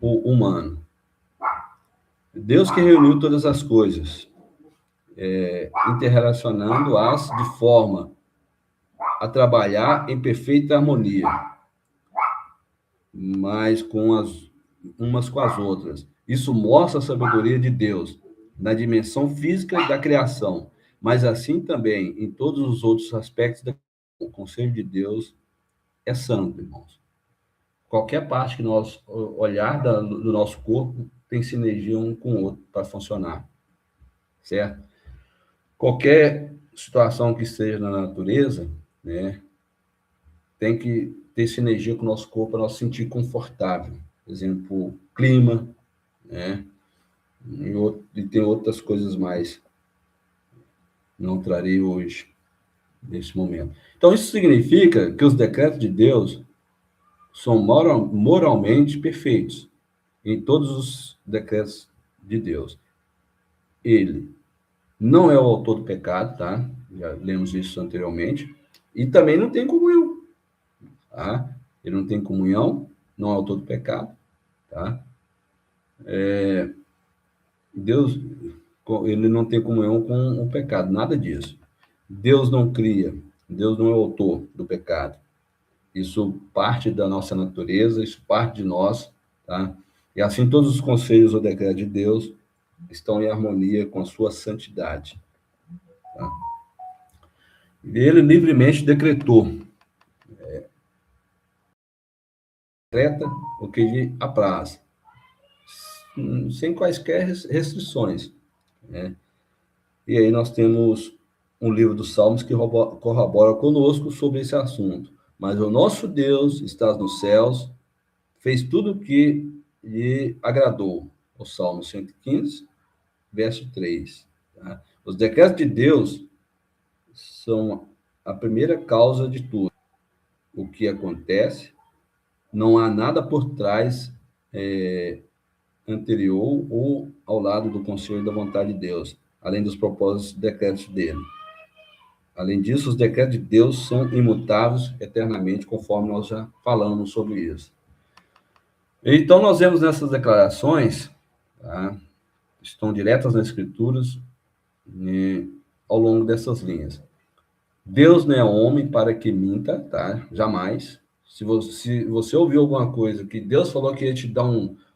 com o humano. Deus que reuniu todas as coisas, interrelacionando-as de forma a trabalhar em perfeita harmonia, mas umas com as outras. Isso mostra a sabedoria de Deus na dimensão física da criação, mas assim também em todos os outros aspectos. O conselho de Deus é santo, irmãos. Qualquer parte que nós olhar do nosso corpo tem sinergia um com o outro para funcionar, certo? Qualquer situação que seja na natureza, né, tem que ter sinergia com o nosso corpo para nós sentir confortável. Por exemplo, clima, né? E tem outras coisas mais. Não trarei hoje, nesse momento. Então, isso significa que os decretos de Deus são moralmente perfeitos em todos os decretos de Deus. Ele não é o autor do pecado, tá? Já lemos isso anteriormente. E também não tem comunhão, tá? Ele não tem comunhão, não é autor do pecado, tá? Deus, ele não tem comunhão com o pecado, nada disso. Deus não cria, Deus não é autor do pecado. Isso parte da nossa natureza, isso parte de nós, tá? E assim todos os conselhos ou decretos de Deus estão em harmonia com a sua santidade. Tá? Ele livremente decretou, decreta o que lhe apraz, sem quaisquer restrições, né? E aí nós temos um livro dos Salmos que corrobora conosco sobre esse assunto. Mas o nosso Deus está nos céus, fez tudo o que lhe agradou. O Salmo 115, verso 3. Tá? Os decretos de Deus são a primeira causa de tudo. O que acontece, não há nada por trás anterior ou ao lado do conselho da vontade de Deus, além dos propósitos e decretos dele. Além disso, os decretos de Deus são imutáveis eternamente, conforme nós já falamos sobre isso. Então, nós vemos nessas declarações, tá, estão diretas nas Escrituras, ao longo dessas linhas. Deus não é homem para que minta, tá? Jamais. Se você ouviu alguma coisa que Deus falou que ia te dar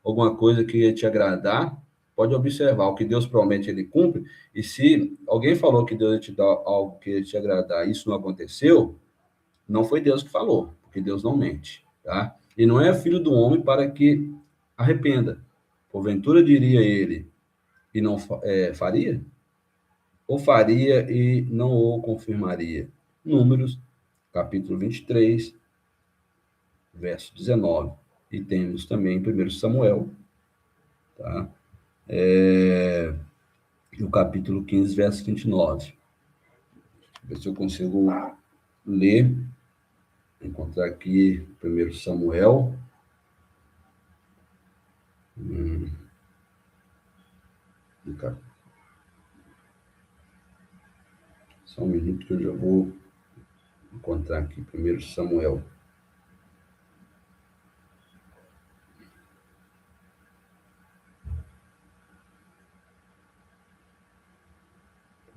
alguma coisa que ia te agradar, pode observar. O que Deus promete, ele cumpre. E se alguém falou que Deus ia te dar algo que ia te agradar e isso não aconteceu, não foi Deus que falou, porque Deus não mente, tá? E não é filho do homem para que arrependa. Porventura diria ele, e não faria? Ou faria e não o confirmaria? Números, capítulo 23, verso 19. E temos também 1 Samuel, tá? No capítulo 15, verso 29. Ver se eu consigo ler, encontrar aqui 1 Samuel. Só um minuto que eu já vou encontrar aqui 1 Samuel.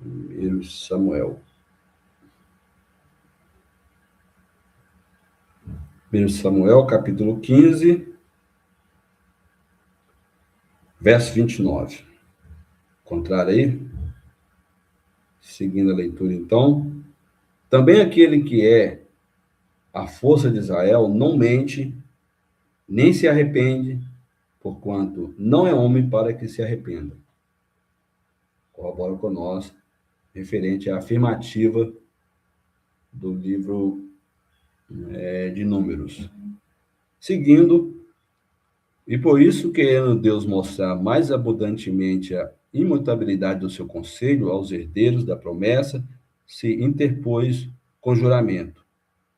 1 Samuel. 1 Samuel, capítulo 15, verso 29. Encontrar aí? Seguindo a leitura, então. Também aquele que é a força de Israel não mente, nem se arrepende, porquanto não é homem para que se arrependa. Corrobora com nós, referente à afirmativa do livro de Números. Seguindo, e por isso, querendo Deus mostrar mais abundantemente a imutabilidade do seu conselho aos herdeiros da promessa, se interpôs com juramento.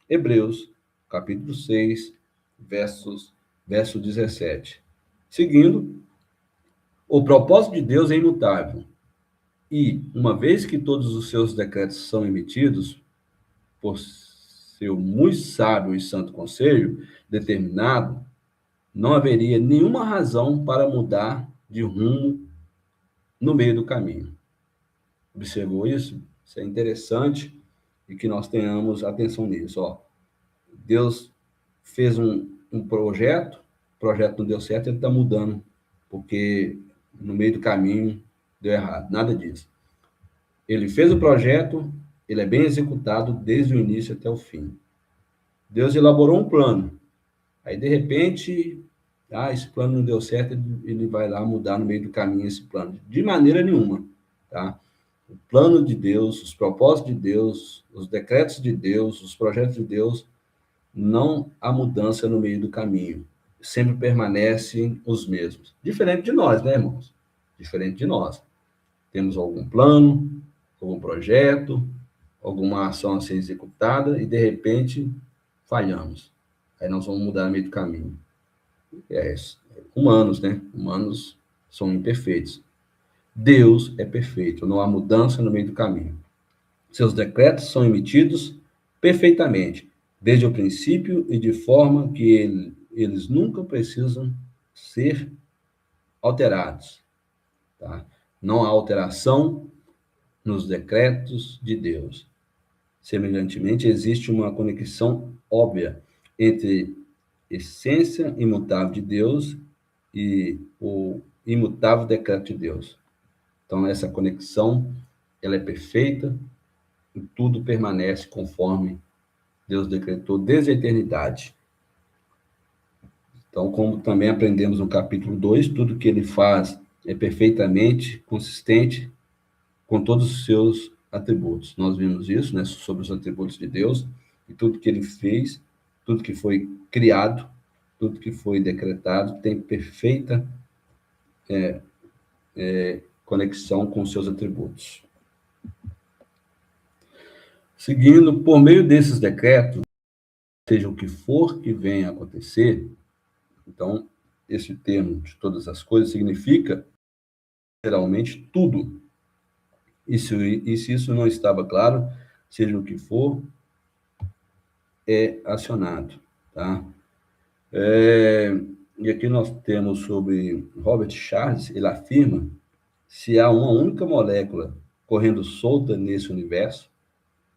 Hebreus, capítulo 6, verso 17. Seguindo, o propósito de Deus é imutável. E, uma vez que todos os seus decretos são emitidos por seu muito sábio e santo conselho determinado, não haveria nenhuma razão para mudar de rumo no meio do caminho. Observou isso? Isso é interessante e que nós tenhamos atenção nisso. Deus fez um projeto, o projeto não deu certo, ele está mudando, porque no meio do caminho deu errado. Nada disso. Ele fez o projeto, ele é bem executado desde o início até o fim. Deus elaborou um plano. Aí, de repente, esse plano não deu certo, ele vai lá mudar no meio do caminho esse plano. De maneira nenhuma, tá? O plano de Deus, os propósitos de Deus, os decretos de Deus, os projetos de Deus, não há mudança no meio do caminho. Sempre permanecem os mesmos. Diferente de nós, né, irmãos? Diferente de nós. Temos algum plano, algum projeto, alguma ação a ser executada e, de repente, falhamos. Aí nós vamos mudar no meio do caminho. Humanos, né? Humanos são imperfeitos. Deus é perfeito, não há mudança no meio do caminho. Seus decretos são emitidos perfeitamente, desde o princípio e de forma que eles nunca precisam ser alterados. Tá? Não há alteração nos decretos de Deus. Semelhantemente, existe uma conexão óbvia entre essência imutável de Deus e o imutável decreto de Deus. Então, essa conexão, ela é perfeita e tudo permanece conforme Deus decretou desde a eternidade. Então, como também aprendemos no capítulo 2, tudo que ele faz é perfeitamente consistente com todos os seus atributos. Nós vimos isso, né, sobre os atributos de Deus, e tudo que ele fez, tudo que foi criado, tudo que foi decretado, tem perfeita conexão com os seus atributos. Seguindo, por meio desses decretos, seja o que for que venha a acontecer, então, esse termo de todas as coisas significa, literalmente, tudo. E se isso não estava claro, seja o que for, é acionado, tá? E aqui nós temos sobre Robert Charles, ele afirma: se há uma única molécula correndo solta nesse universo,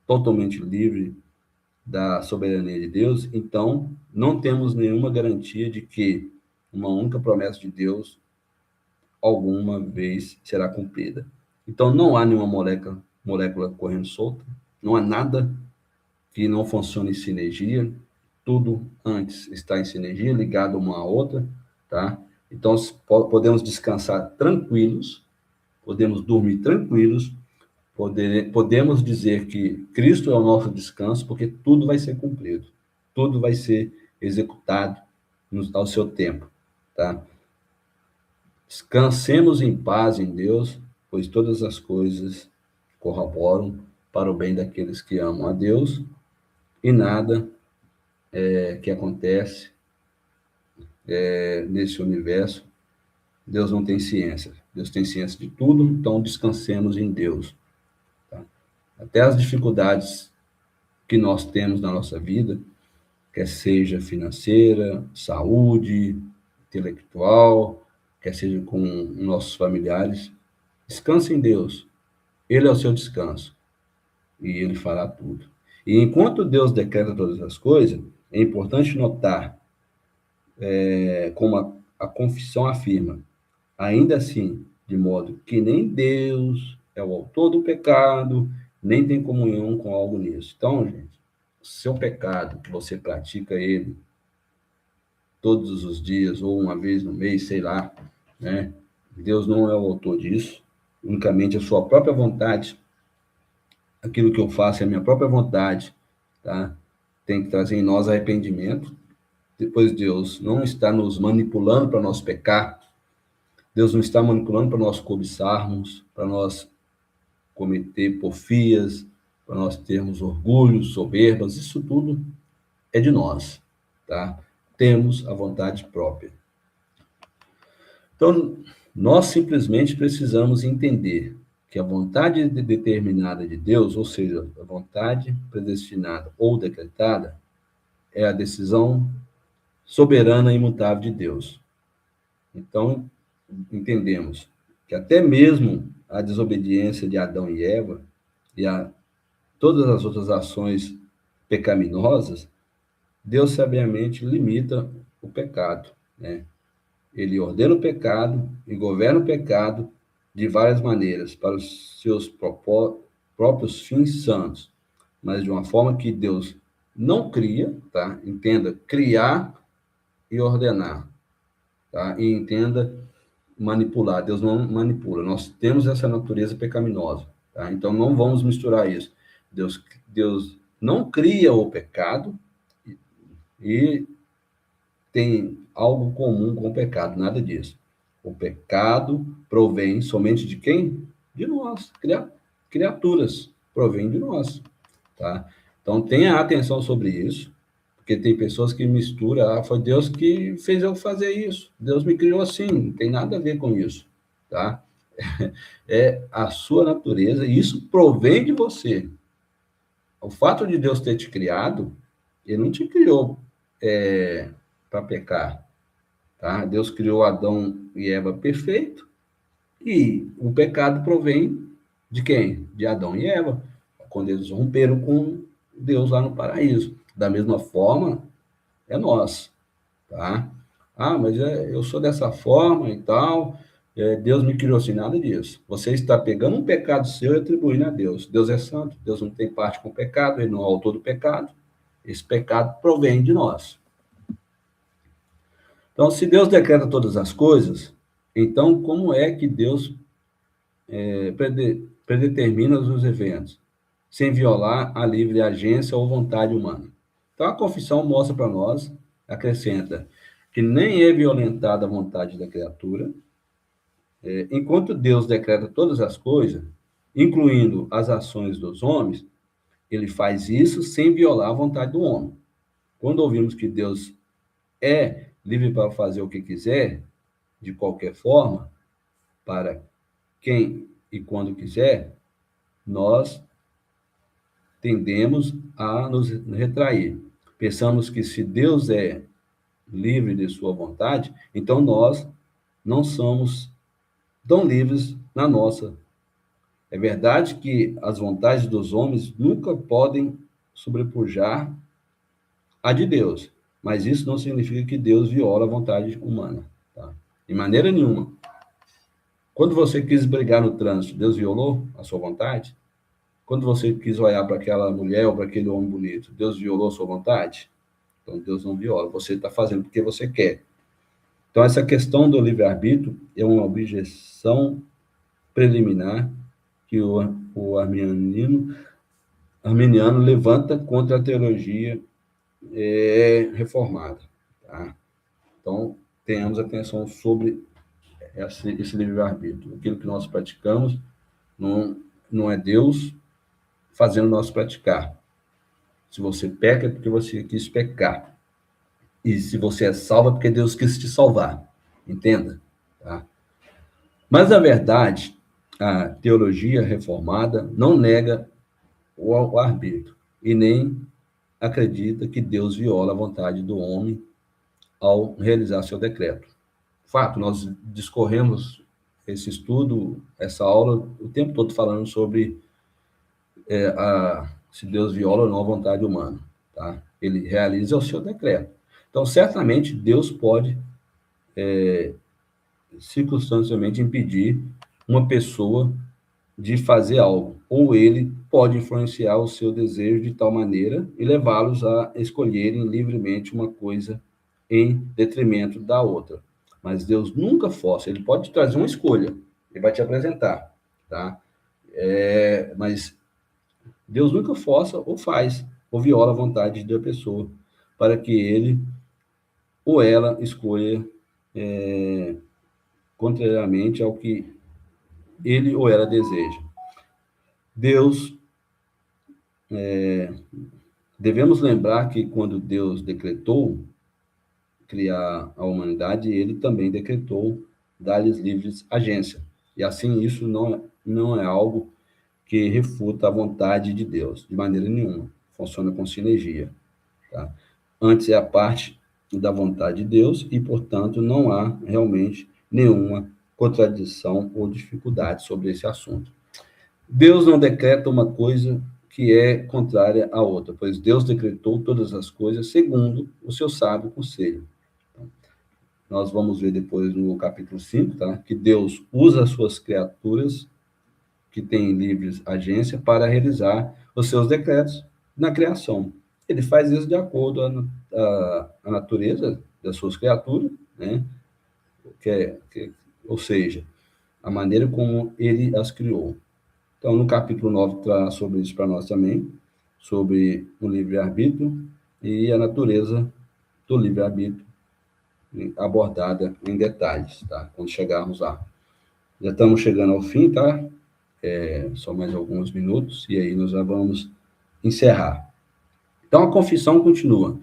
totalmente livre da soberania de Deus, então não temos nenhuma garantia de que uma única promessa de Deus alguma vez será cumprida. Então não há nenhuma molécula correndo solta, não há nada que não funcione em sinergia, tudo antes está em sinergia, ligado uma à outra, tá? Então podemos descansar tranquilos, podemos dormir tranquilos, podemos dizer que Cristo é o nosso descanso, porque tudo vai ser cumprido, tudo vai ser executado ao seu tempo, tá? Descansemos em paz em Deus, pois todas as coisas corroboram para o bem daqueles que amam a Deus, e nada que acontece nesse universo, Deus não tem ciência. Deus tem ciência de tudo, então descansemos em Deus. Tá? Até as dificuldades que nós temos na nossa vida, quer seja financeira, saúde, intelectual, quer seja com nossos familiares, descanse em Deus. Ele é o seu descanso e ele fará tudo. E enquanto Deus decreta todas as coisas, é importante notar, como a confissão afirma, ainda assim, de modo que nem Deus é o autor do pecado, nem tem comunhão com algo nisso. Então, gente, seu pecado, que você pratica ele todos os dias, ou uma vez no mês, sei lá, né? Deus não é o autor disso, unicamente a sua própria vontade. Aquilo que eu faço é a minha própria vontade, tá? Tem que trazer em nós arrependimento. Depois Deus não está nos manipulando para nós pecar, Deus não está manipulando para nós cobiçarmos, para nós cometer porfias, para nós termos orgulho, soberbas, isso tudo é de nós, tá? Temos a vontade própria. Então, nós simplesmente precisamos entender que a vontade determinada de Deus, ou seja, a vontade predestinada ou decretada, é a decisão soberana e imutável de Deus. Então, entendemos que até mesmo a desobediência de Adão e Eva e todas as outras ações pecaminosas, Deus sabiamente limita o pecado, né? Ele ordena o pecado e governa o pecado de várias maneiras, para os seus próprios fins santos, mas de uma forma que Deus não cria, tá? Entenda, criar e ordenar, tá? E entenda, manipular. Deus não manipula. Nós temos essa natureza pecaminosa, tá? Então não vamos misturar isso. Deus não cria o pecado e tem algo comum com o pecado, nada disso. O pecado provém somente de quem? De nós, criaturas, provém de nós, tá? Então tenha atenção sobre isso, porque tem pessoas que misturam, foi Deus que fez eu fazer isso, Deus me criou assim, não tem nada a ver com isso, tá? É a sua natureza, e isso provém de você. O fato de Deus ter te criado, ele não te criou para pecar, tá? Deus criou Adão e Eva perfeito, e o pecado provém de quem? De Adão e Eva, quando eles romperam com Deus lá no paraíso. Da mesma forma, é nós, tá? Ah, mas eu sou dessa forma e tal, Deus me criou assim, nada disso. Você está pegando um pecado seu e atribuindo a Deus. Deus é santo, Deus não tem parte com o pecado, ele não é o autor do pecado. Esse pecado provém de nós. Então, se Deus decreta todas as coisas, então como é que Deus predetermina os eventos, sem violar a livre agência ou vontade humana? Então, a confissão mostra para nós, acrescenta, que nem é violentada a vontade da criatura, enquanto Deus decreta todas as coisas, incluindo as ações dos homens, ele faz isso sem violar a vontade do homem. Quando ouvimos que Deus é livre para fazer o que quiser, de qualquer forma, para quem e quando quiser, nós tendemos a nos retrair. Pensamos que se Deus é livre de sua vontade, então nós não somos tão livres na nossa. É verdade que as vontades dos homens nunca podem sobrepujar a de Deus. Mas isso não significa que Deus viola a vontade humana. Tá? De maneira nenhuma. Quando você quis brigar no trânsito, Deus violou a sua vontade? Quando você quis olhar para aquela mulher ou para aquele homem bonito, Deus violou a sua vontade? Então, Deus não viola. Você está fazendo porque você quer. Então, essa questão do livre-arbítrio é uma objeção preliminar que o arminiano levanta contra a teologia reformada. Tá? Então, tenhamos atenção sobre esse livre-arbítrio. Aquilo que nós praticamos não é Deus fazendo nós praticar. Se você peca, é porque você quis pecar. E se você é salvo, é porque Deus quis te salvar. Entenda? Tá? Mas, na verdade, a teologia reformada não nega o arbítrio e nem acredita que Deus viola a vontade do homem ao realizar seu decreto. Fato, nós discorremos esse estudo, essa aula, o tempo todo falando sobre se Deus viola ou não a vontade humana. Tá? Ele realiza o seu decreto. Então, certamente, Deus pode, circunstancialmente, impedir uma pessoa de fazer algo, ou ele pode influenciar o seu desejo de tal maneira e levá-los a escolherem livremente uma coisa em detrimento da outra. Mas Deus nunca força, ele pode trazer uma escolha, ele vai te apresentar, tá? Mas Deus nunca força ou faz, ou viola a vontade da pessoa, para que ele ou ela escolha contrariamente ao que ele ou ela deseja. Deus, devemos lembrar que quando Deus decretou criar a humanidade, ele também decretou dar-lhes livres agência. E assim, isso não é algo que refuta a vontade de Deus, de maneira nenhuma. Funciona com sinergia. Tá? Antes é a parte da vontade de Deus e, portanto, não há realmente nenhuma contradição ou dificuldade sobre esse assunto. Deus não decreta uma coisa que é contrária à outra, pois Deus decretou todas as coisas segundo o seu sábio conselho. Então, nós vamos ver depois no capítulo 5, tá? Que Deus usa as suas criaturas que têm livre agência para realizar os seus decretos na criação. Ele faz isso de acordo à natureza das suas criaturas, né? Ou seja, a maneira como ele as criou. Então, no capítulo 9, traz sobre isso para nós também, sobre o livre-arbítrio e a natureza do livre-arbítrio, abordada em detalhes, tá? Quando chegarmos lá. Já estamos chegando ao fim, tá? Só mais alguns minutos, e aí nós já vamos encerrar. Então, a confissão continua.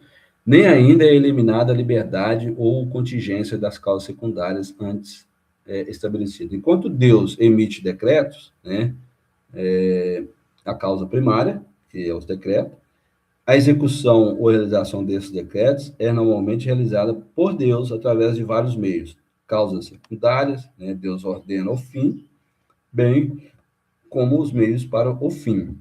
Nem ainda é eliminada a liberdade ou contingência das causas secundárias antes estabelecidas. Enquanto Deus emite decretos, né? A causa primária, que é os decretos, a execução ou realização desses decretos é normalmente realizada por Deus através de vários meios. Causas secundárias, né? Deus ordena o fim, bem como os meios para o fim.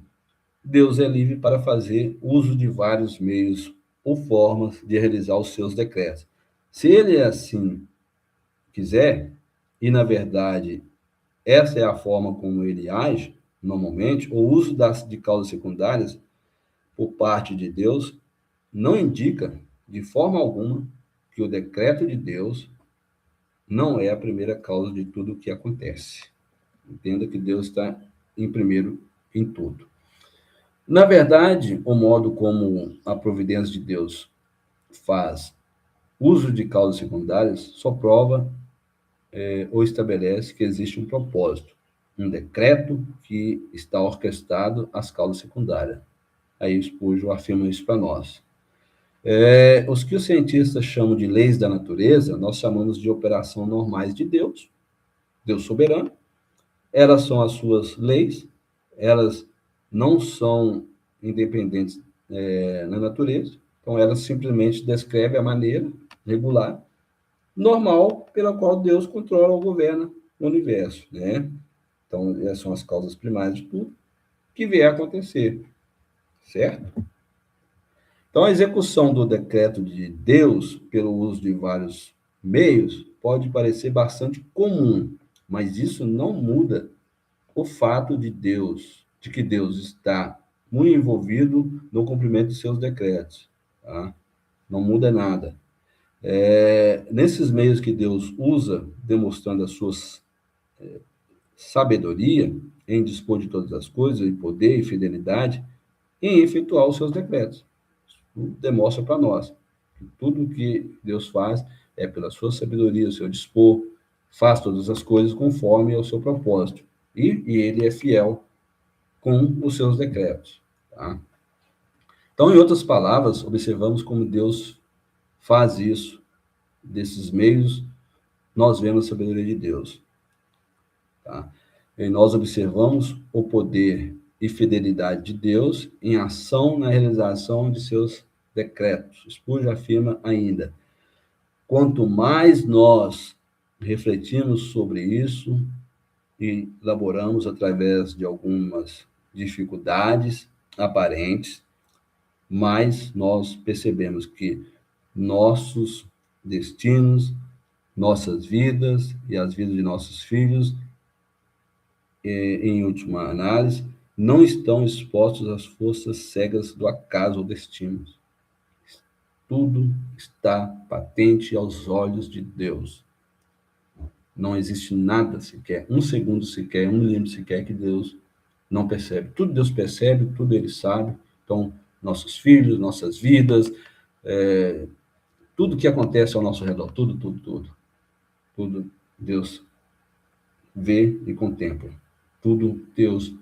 Deus é livre para fazer uso de vários meios ou formas de realizar os seus decretos. Se ele assim quiser, e na verdade essa é a forma como ele age, normalmente, o uso de causas secundárias por parte de Deus não indica, de forma alguma, que o decreto de Deus não é a primeira causa de tudo o que acontece. Entenda que Deus está em primeiro em tudo. Na verdade, o modo como a providência de Deus faz uso de causas secundárias só prova ou estabelece que existe um propósito, um decreto que está orquestrado às causas secundárias. Aí Spurgeon afirma isso para nós. Os que os cientistas chamam de leis da natureza, nós chamamos de operação normais de Deus, Deus soberano. Elas são as suas leis, elas não são independentes na natureza, então elas simplesmente descrevem a maneira regular, normal, pela qual Deus controla ou governa o universo, né? Então, essas são as causas primárias de tudo que vier a acontecer, certo? Então, a execução do decreto de Deus, pelo uso de vários meios, pode parecer bastante comum, mas isso não muda o fato de que Deus está muito envolvido no cumprimento de seus decretos. Tá? Não muda nada. Nesses meios que Deus usa, demonstrando a sua sabedoria em dispor de todas as coisas, e poder e fidelidade, em efetuar os seus decretos. Isso demonstra para nós que tudo que Deus faz é pela sua sabedoria, o seu dispor, faz todas as coisas conforme ao seu propósito. E ele é fiel com os seus decretos. Tá? Então, em outras palavras, observamos como Deus faz isso. Desses meios, nós vemos a sabedoria de Deus. Tá? E nós observamos o poder e fidelidade de Deus em ação na realização de seus decretos. Spurgeon afirma ainda: quanto mais nós refletimos sobre isso e elaboramos através de algumas dificuldades aparentes, mais nós percebemos que nossos destinos, nossas vidas e as vidas de nossos filhos, em última análise, não estão expostos às forças cegas do acaso ou destino. Tudo está patente aos olhos de Deus. Não existe nada sequer, um segundo sequer, um milímetro sequer que Deus não percebe. Tudo Deus percebe, tudo Ele sabe. Então, nossos filhos, nossas vidas, tudo que acontece ao nosso redor, tudo Deus vê e contempla. Tudo Deus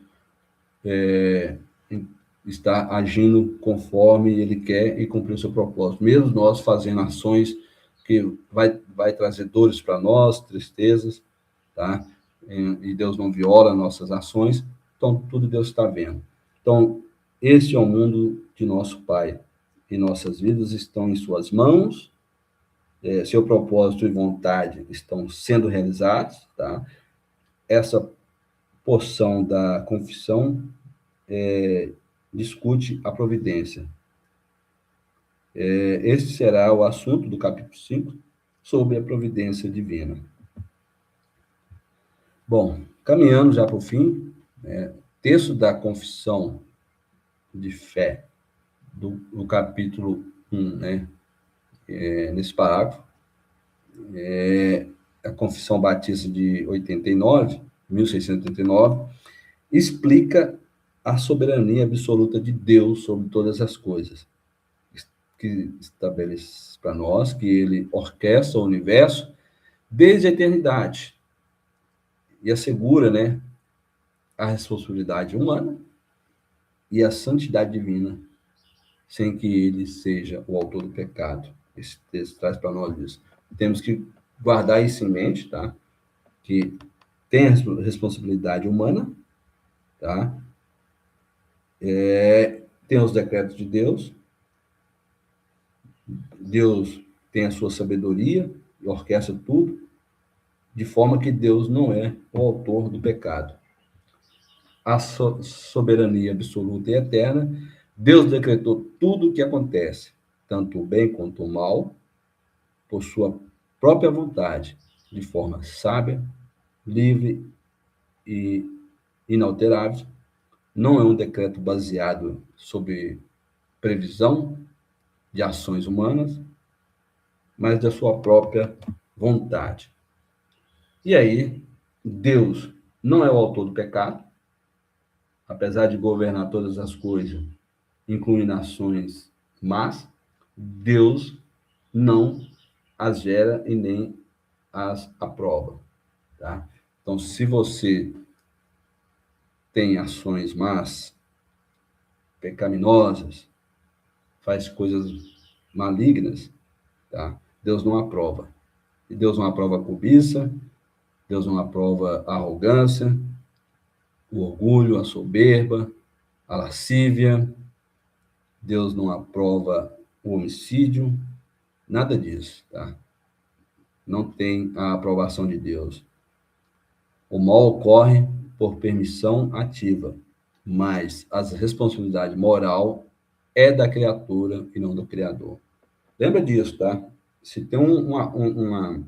está agindo conforme Ele quer e cumprir o seu propósito. Mesmo nós fazendo ações que vai trazer dores para nós, tristezas, tá? E Deus não viola nossas ações, então tudo Deus está vendo. Então, esse é o mundo de nosso Pai, e nossas vidas estão em suas mãos, seu propósito e vontade estão sendo realizados, tá? Essa porção da confissão discute a providência. Este será o assunto do capítulo 5, sobre a providência divina. Bom, caminhando já para o fim, texto da confissão de fé, do capítulo 1, nesse parágrafo, a Confissão Batista de 1689, explica a soberania absoluta de Deus sobre todas as coisas, que estabelece para nós que Ele orquestra o universo desde a eternidade e assegura, a responsabilidade humana e a santidade divina, sem que Ele seja o autor do pecado. Esse texto traz para nós isso. Temos que guardar isso em mente, tá? Que tem a responsabilidade humana, tá? Tem os decretos de Deus. Deus tem a sua sabedoria e orquestra tudo, de forma que Deus não é o autor do pecado. A soberania absoluta e eterna, Deus decretou tudo o que acontece, tanto o bem quanto o mal, por sua própria vontade, de forma sábia, livre e inalterável. Não é um decreto baseado sobre previsão de ações humanas, mas da sua própria vontade. E aí, Deus não é o autor do pecado, apesar de governar todas as coisas, incluindo ações más, Deus não as gera e nem as aprova. Tá? Então, se você tem ações más, pecaminosas, faz coisas malignas, tá? Deus não aprova. E Deus não aprova a cobiça, Deus não aprova a arrogância, o orgulho, a soberba, a lascívia. Deus não aprova o homicídio, nada disso, tá? Não tem a aprovação de Deus. O mal ocorre por permissão ativa, mas a responsabilidade moral é da criatura e não do Criador. Lembra disso, tá? Se tem uma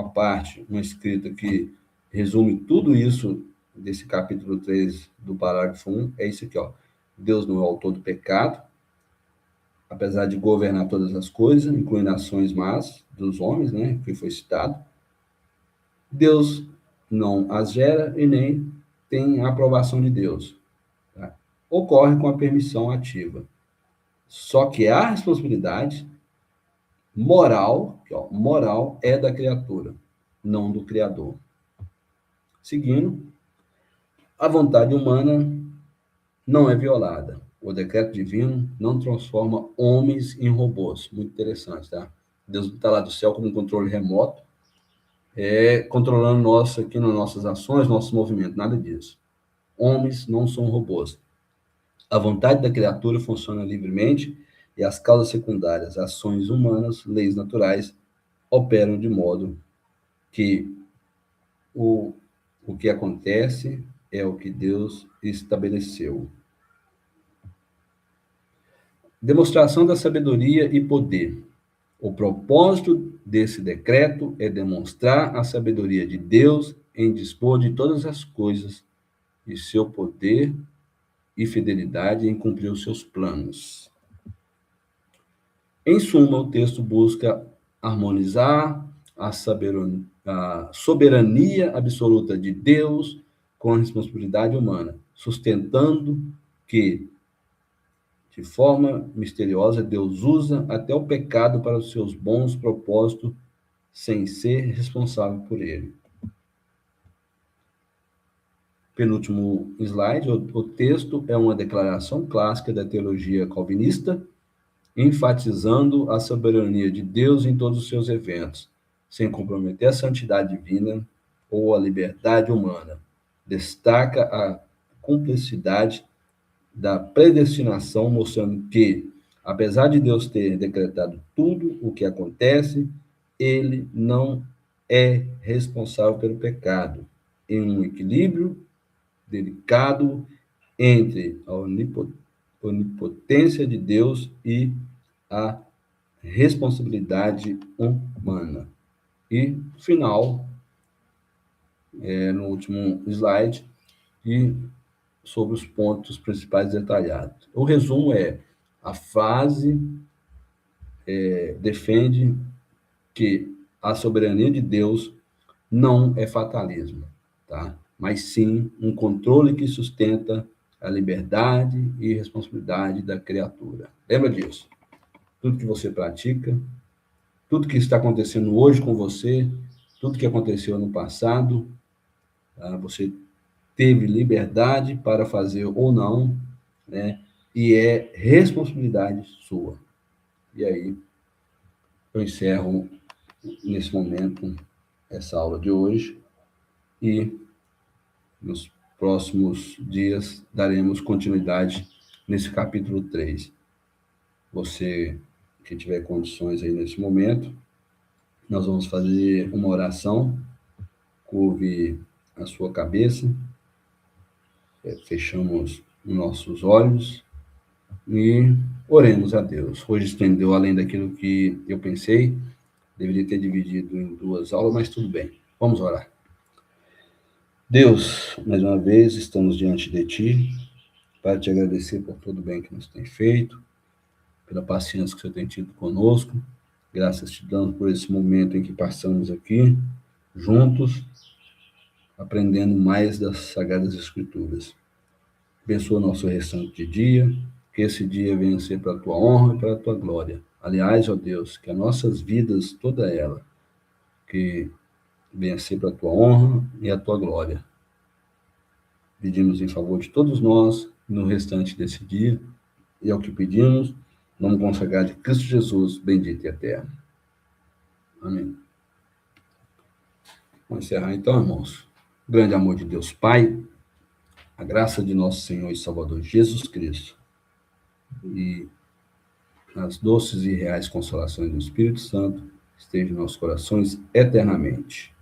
parte, uma escrita que resume tudo isso desse capítulo 3 do parágrafo 1, é isso aqui, ó. Deus não é o autor do pecado, apesar de governar todas as coisas, incluindo ações más dos homens, né, que foi citado. Deus não as gera e nem tem a aprovação de Deus. Tá? Ocorre com a permissão ativa. Só que a responsabilidade moral, moral é da criatura, não do Criador. Seguindo, a vontade humana não é violada. O decreto divino não transforma homens em robôs. Muito interessante, tá? Deus está lá do céu com um controle remoto, controlando nós aqui nas nossas ações, nossos movimentos, nada disso. Homens não são robôs. A vontade da criatura funciona livremente e as causas secundárias, ações humanas, leis naturais, operam de modo que o que acontece é o que Deus estabeleceu. Demonstração da sabedoria e poder. O propósito desse decreto é demonstrar a sabedoria de Deus em dispor de todas as coisas e seu poder e fidelidade em cumprir os seus planos. Em suma, o texto busca harmonizar a soberania absoluta de Deus com a responsabilidade humana, sustentando que, de forma misteriosa, Deus usa até o pecado para os seus bons propósitos, sem ser responsável por ele. Penúltimo slide, o texto é uma declaração clássica da teologia calvinista, enfatizando a soberania de Deus em todos os seus eventos, sem comprometer a santidade divina ou a liberdade humana. Destaca a complexidade da predestinação, mostrando que, apesar de Deus ter decretado tudo o que acontece, ele não é responsável pelo pecado, em um equilíbrio delicado entre a onipotência de Deus e a responsabilidade humana. E, final, no último slide, e sobre os pontos principais detalhados. O resumo é, a frase defende que a soberania de Deus não é fatalismo, tá? Mas sim um controle que sustenta a liberdade e responsabilidade da criatura. Lembra disso? Tudo que você pratica, tudo que está acontecendo hoje com você, tudo que aconteceu no passado, tá? Você teve liberdade para fazer ou não, né? E é responsabilidade sua. E aí, eu encerro nesse momento essa aula de hoje e nos próximos dias daremos continuidade nesse capítulo 3. Você que tiver condições aí nesse momento, nós vamos fazer uma oração, curve a sua cabeça, fechamos os nossos olhos e oremos a Deus. Hoje estendeu além daquilo que eu pensei, deveria ter dividido em 2 aulas, mas tudo bem. Vamos orar. Deus, mais uma vez, estamos diante de Ti, para te agradecer por todo o bem que nos tem feito, pela paciência que o Senhor tem tido conosco. Graças te damos por esse momento em que passamos aqui, juntos, aprendendo mais das Sagradas Escrituras. Abençoa nosso restante de dia, que esse dia venha ser para a Tua honra e para a Tua glória. Aliás, ó Deus, que as nossas vidas, toda ela, que venha ser para a Tua honra e a Tua glória. Pedimos em favor de todos nós, no restante desse dia, e é o que pedimos, nome consagrado de Cristo Jesus, bendito e eterno. Amém. Vamos encerrar então, irmãos. O grande amor de Deus Pai, a graça de nosso Senhor e Salvador Jesus Cristo, e as doces e reais consolações do Espírito Santo estejam em nossos corações eternamente.